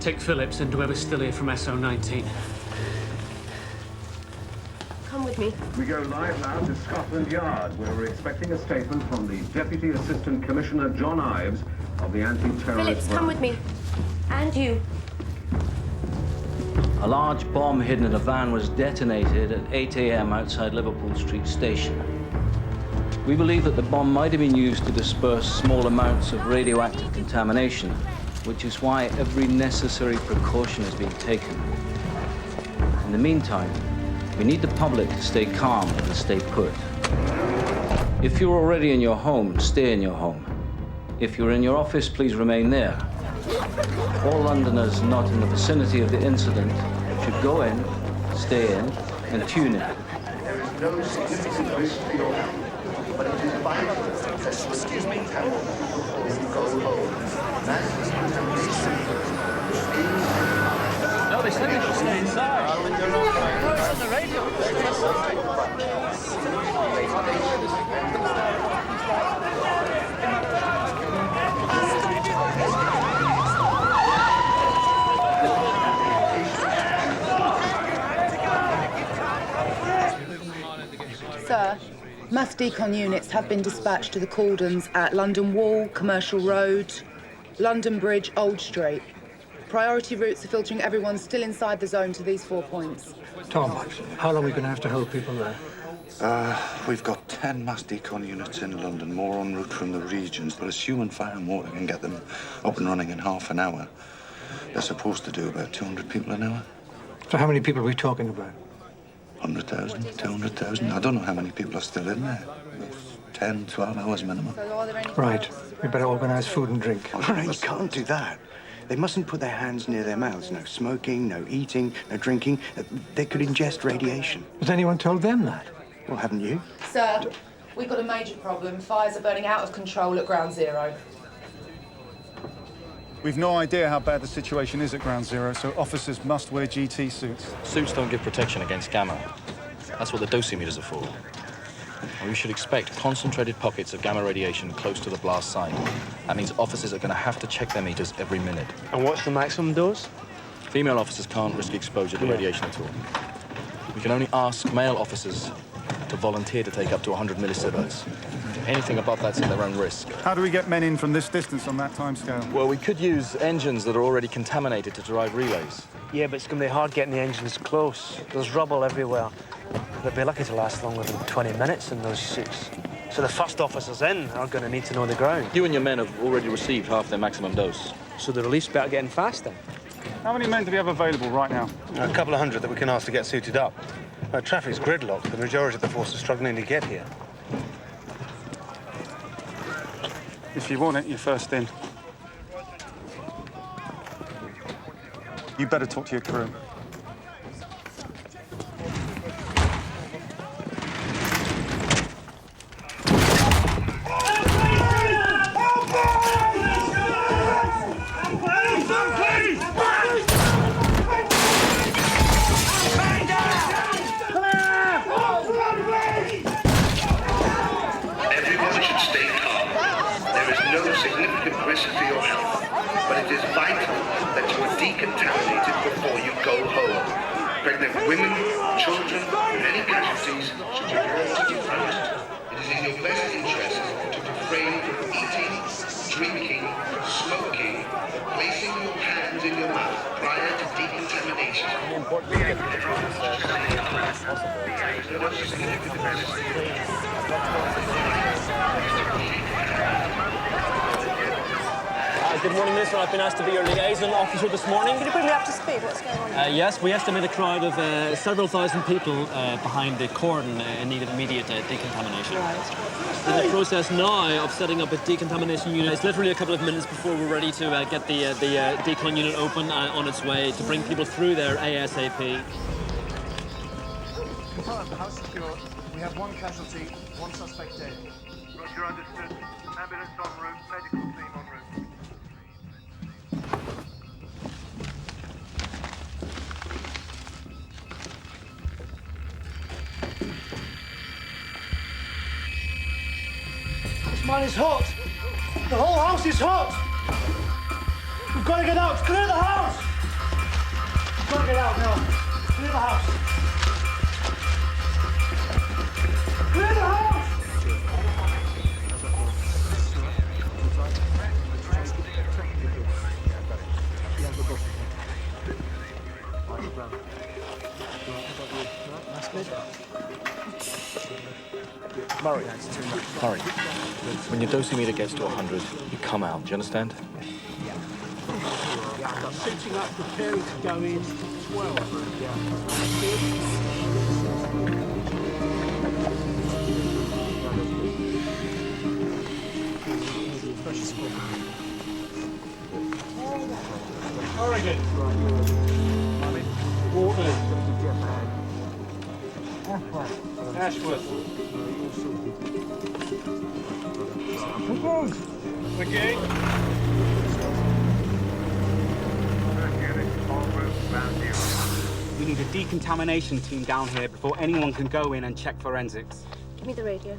Take Phillips and whoever's still here from SO-19. Come with me. We go live now to Scotland Yard, where we're expecting a statement from the Deputy Assistant Commissioner John Ives of the Anti-Terrorist... Phillips, come with me. And you. A large bomb hidden in a van was detonated at 8 a.m. outside Liverpool Street Station. We believe that the bomb might have been used to disperse small amounts of radioactive contamination, which is why every necessary precaution is being taken. In the meantime, we need the public to stay calm and stay put. If you're already in your home, stay in your home. If you're in your office, please remain there. All Londoners not in the vicinity of the incident should go in, stay in, and tune in. There is no significant risk to your health, but it is vital. Excuse me. No, they said they should stay inside. It's on the radio. Sir, mass decon units have been dispatched to the cordons at London Wall, Commercial Road, London Bridge, Old Street. Priority routes are filtering everyone still inside the zone to these 4 points. Tom, how long are we going to have to hold people there? We've got 10 mass decon units in London, more en route from the regions, but as human fire and water can get them up and running in half an hour, they're supposed to do about 200 people an hour. So how many people are we talking about? 100,000, 200,000. I don't know how many people are still in there. 10, 12 hours minimum. Right. We better organise food and drink. Oh, no, you can't do that. They mustn't put their hands near their mouths. No smoking, no eating, no drinking. They could ingest radiation. Has anyone told them that? Well, haven't you? Sir, we've got a major problem. Fires are burning out of control at Ground Zero. We've no idea how bad the situation is at Ground Zero, so officers must wear GT suits. Suits don't give protection against gamma. That's what the dosimeters are for. And we should expect concentrated pockets of gamma radiation close to the blast site. That means officers are going to have to check their meters every minute. And what's the maximum dose? Female officers can't risk exposure to radiation at all. We can only ask male officers to volunteer to take up to 100 millisieverts. Anything above that's at their own risk. How do we get men in from this distance on that timescale? Well, we could use engines that are already contaminated to drive relays. Yeah, but it's going to be hard getting the engines close. There's rubble everywhere. They'll be lucky to last longer than 20 minutes in those suits. So the first officers in are going to need to know the ground. You and your men have already received half their maximum dose. So the release better getting faster. How many men do we have available right now? A couple of hundred that we can ask to get suited up. Traffic's gridlocked. The majority of the force is struggling to get here. If you want it, you're first in. You better talk to your crew. Everyone should stay calm. There is no significant risk to your health, but it is vital that you are decontaminated before you go home. Pregnant women, children, and any casualties should be reported first. It is in your best interest to refrain from eating, drinking, smoking, or placing your hands in your mouth prior to decontamination. Good morning, Minister. I've been asked to be your liaison officer this morning. Can you bring me up to speed? What's going on? Yes, we estimate a crowd of several thousand people behind the cordon in need of immediate decontamination. Right. In the process now of setting up a decontamination unit. It's literally a couple of minutes before we're ready to get the decon unit open on its way to bring people through there ASAP. House secure. We have one casualty, one suspect dead. Roger, understood. Ambulance en route, medical team en route. This man is hot. The whole house is hot. We've got to get out. Clear the house. We've got to get out now. Clear the house. Clear the house. Murray, when your dosimeter gets to 100, you come out. Do you understand? Shooting up, preparing to go in. 12. Oregon. Walker. Ashworth. Okay. We need a decontamination team down here before anyone can go in and check forensics. Give me the radio.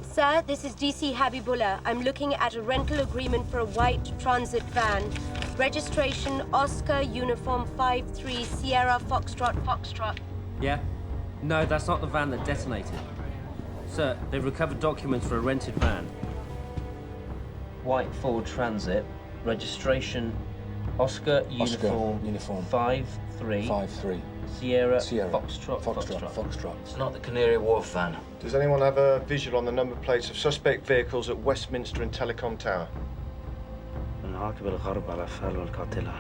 Sir, this is DC Habibullah. I'm looking at a rental agreement for a white transit van. Registration Oscar Uniform 53 Sierra Foxtrot. Yeah? No, that's not the van that detonated. Sir, they've recovered documents for a rented van. White Ford Transit, registration Oscar Uniform 53 Sierra Foxtrot. It's not the Canary Wharf van. Does anyone have a visual on the number plates of suspect vehicles at Westminster and Telecom Tower? نعاقب الغرب على أفعاله القاتلة.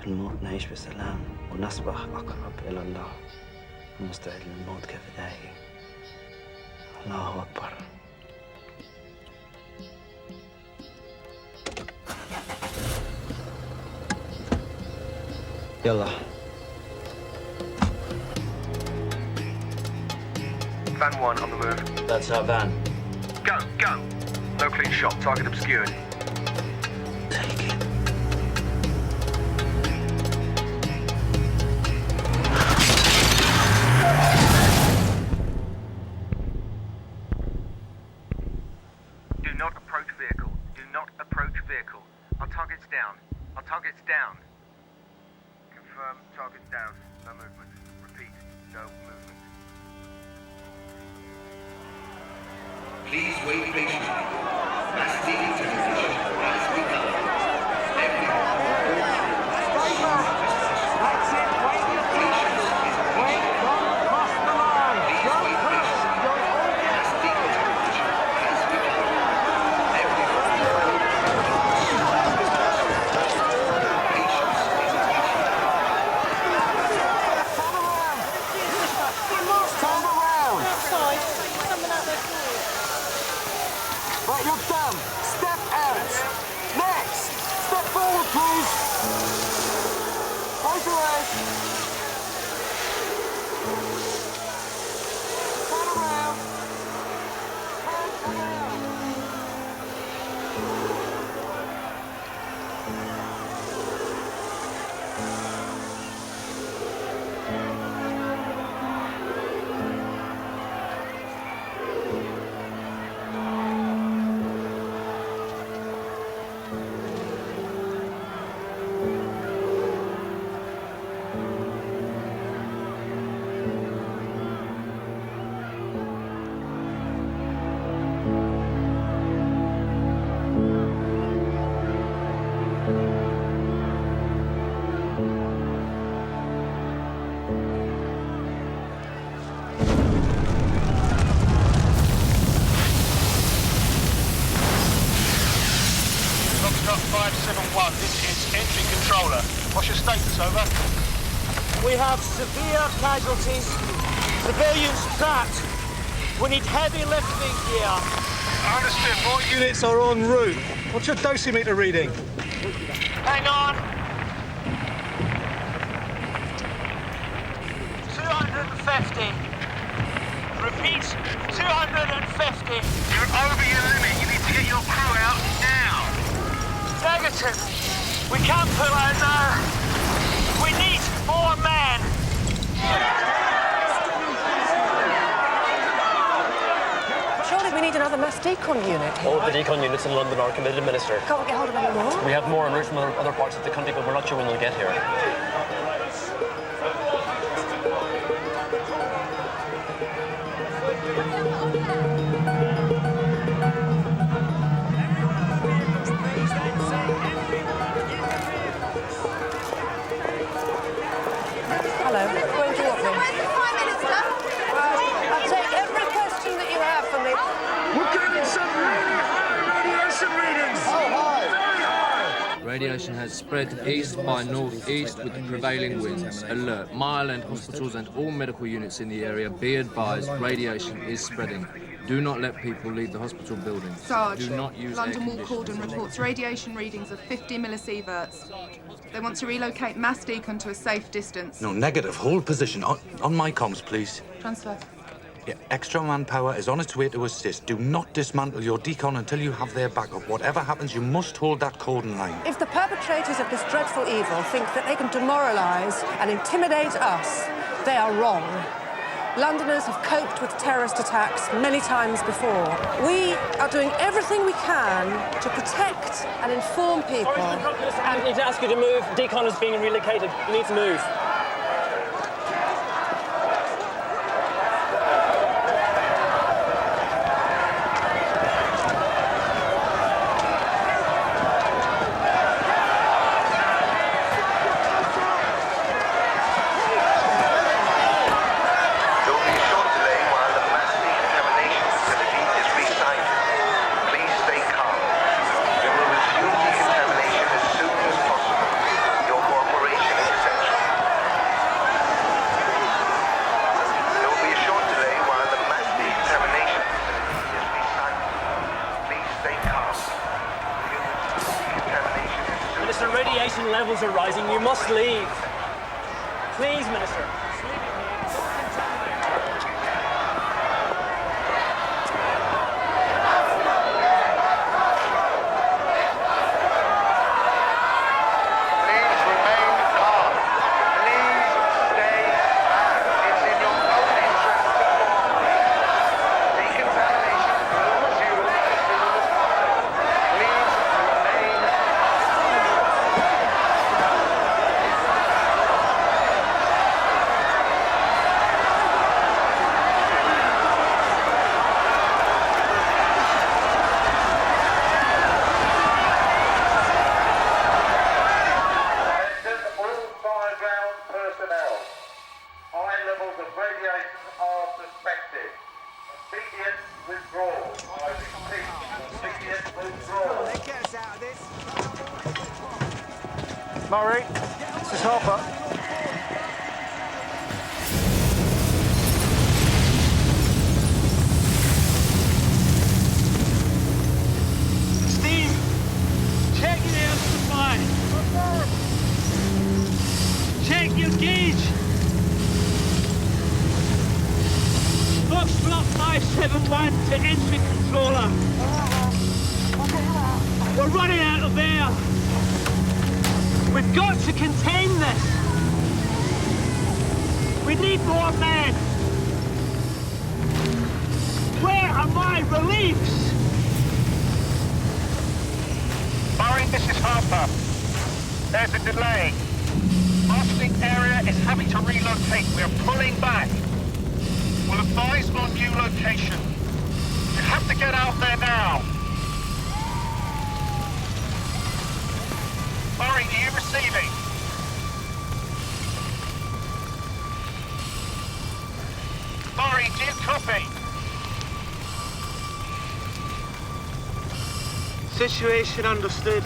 في الموت نعيش بسلام ونصبح أقرب إلى الله. المستعد للموت كفدائي. الله أكبر. يلا. Van 1 on the move. That's our van. Go, go! No clean shot, target obscured. Do not approach vehicle. Do not approach vehicle. Our target's down. Our target's down. Confirm, target's down. No movement. Repeat, Please wait patiently. Mass decontamination has begun. Everyone That's it, wait your patience. Wait, don't cross the line. Don't cross. mass decontamination has begun. Everyone patience is appreciated. Turn around. You must turn around. Outside. Someone out there for you. Right, you're done. Step out. Next. Step forward, please. Close your eyes. Turn around. Turn around. Foxtrot 571, this is entry controller. What's your status, over? We have severe casualties. Civilians trapped. We need heavy lifting gear. I understand. More units are en route. What's your dosimeter reading? Hang on. 250. Repeat, 250. You're over your limit. You need to get your crew out now. Negative. We can't pull out now. We need more men. Surely we need another mass decon unit. All of the decon units in London are committed, Minister. Can't we get hold of any more? We have more en route from other parts of the country, but we're not sure when they'll get here. Hello, where do you want me? I'll take every question that you have for me. We're getting some really high radiation readings. Radiation has spread east by northeast with the prevailing winds. Alert. Mile End hospitals and all medical units in the area, be advised, radiation is spreading. Do not let people leave the hospital building. Sarge, Do not use London air Wall conditioners. Cordon reports radiation readings of 50 millisieverts. They want to relocate mass decon to a safe distance. No, negative. Hold position. On my comms, please. Transfer. Yeah, extra manpower is on its way to assist. Do not dismantle your decon until you have their backup. Whatever happens, you must hold that cordon line. If the perpetrators of this dreadful evil think that they can demoralise and intimidate us, they are wrong. Londoners have coped with terrorist attacks many times before. We are doing everything we can to protect and inform people. I need to ask you to move. Decon is being relocated. You need to move. Radiation levels are rising. You must leave. Please, Minister. levels of radiation are suspected. Immediate withdrawal. I repeat, immediate withdrawal. Get us out of this. Murray, this is Harper. Steve, check your air supply. Check your gauge. Foxtrot 571 to entry controller. We're running out of air. We've got to contain this. We need more men. Where are my reliefs? Murray, this is Harper. There's a delay. Arsenic area is having to relocate. We're pulling back. We'll advise on new location. You have to get out there now. Murray, are you receiving? Murray, do you copy? Situation understood.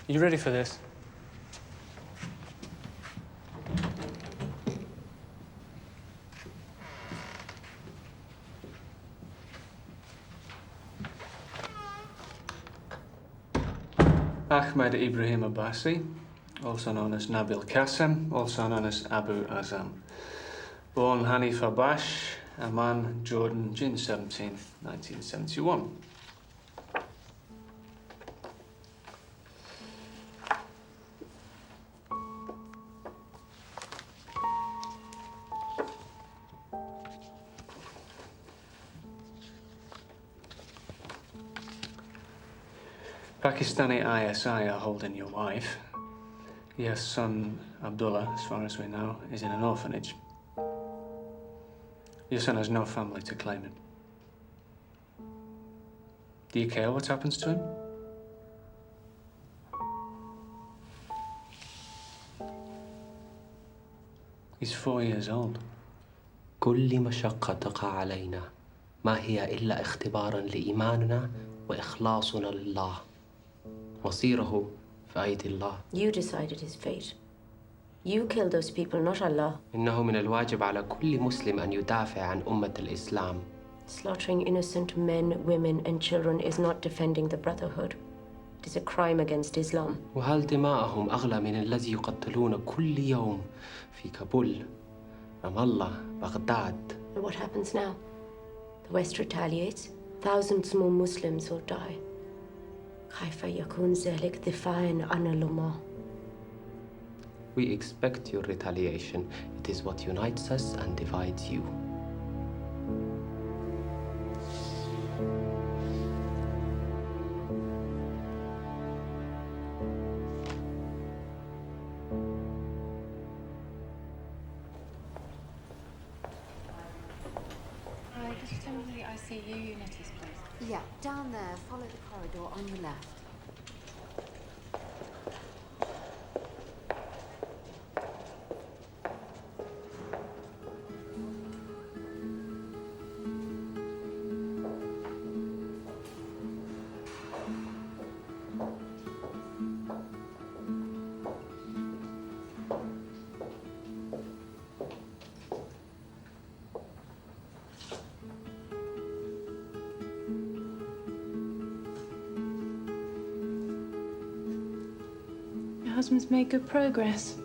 You ready for this? Ahmed Ibrahim Abbasi, also known as Nabil Qasim, also known as Abu Azam. Born Hanif Abash, Amman, Jordan, June 17th, 1971. Pakistani ISI are holding your wife. Your son, Abdullah, as far as we know, is in an orphanage. Your son has no family to claim him. Do you care what happens to him? He's 4 years old. كل مشقة تقع علينا ما هي إلا اختبارا لإيماننا وإخلاصنا لله. مصيره في أيدي الله. You decided his fate. You killed those people, not Allah. إنه من الواجب على كل مسلم أن يدافع عن أمة الإسلام. Slaughtering innocent men, women, and children is not defending the Brotherhood. It is a crime against Islam. وهل دماءهم أغلى من الذي يقتلون كل يوم في كابول، رام الله، بغداد؟ And what happens now? The West retaliates. Thousands more Muslims will die. كيف يكون ذلك دفاعاً عن الأمة? We expect your retaliation. It is what unites us and divides you. Could you tell me the IC ICU unit is, please? Yeah, down there. Follow the corridor on your left. Your husband's made good progress.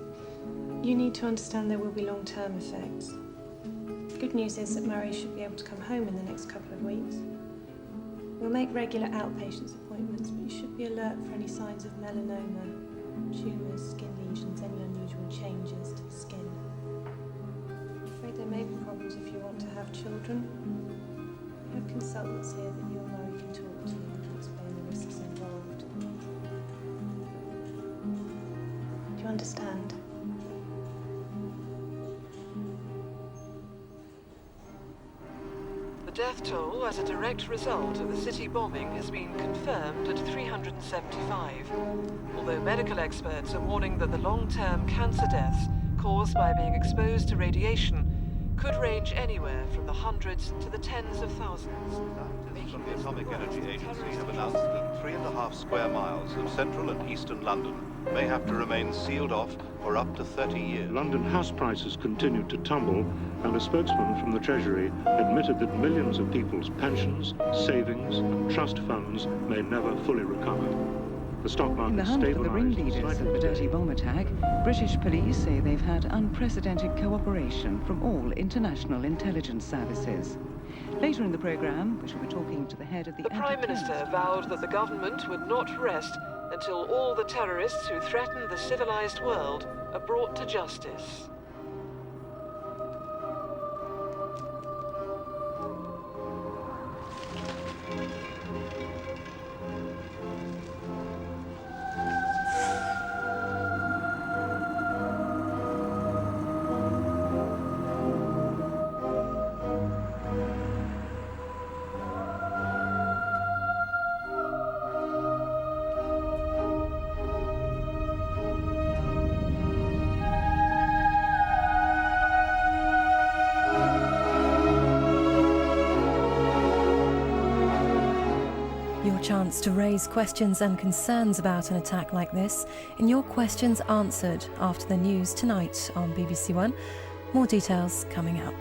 You need to understand there will be long-term effects. Good news is that Murray should be able to come home in the next couple of weeks. We'll make regular outpatients appointments, but you should be alert for any signs of melanoma, tumours, skin lesions, any unusual changes to the skin. I'm afraid there may be problems if you want to have children. We have consultants here that you and Murray can talk to and explain the risks involved. Do you understand? The death toll as a direct result of the city bombing has been confirmed at 375, although medical experts are warning that the long-term cancer deaths caused by being exposed to radiation could range anywhere from the hundreds to the tens of thousands. Scientists from the Atomic Energy Agency have announced that 3.5 square miles of central and eastern London may have to remain sealed off for up to 30 years. London house prices continued to tumble, and a spokesman from the Treasury admitted that millions of people's pensions, savings, and trust funds may never fully recover. The stock market In the hunt for the ringleaders stabilised. of the dirty bomb attack, British police say they've had unprecedented cooperation from all international intelligence services. Later in the programme, we shall be talking to the head of the Prime Minister vowed that the government would not rest until all the terrorists who threaten the civilized world are brought to justice. Your chance to raise questions and concerns about an attack like this in Your Questions Answered after the news tonight on BBC One. More details coming up.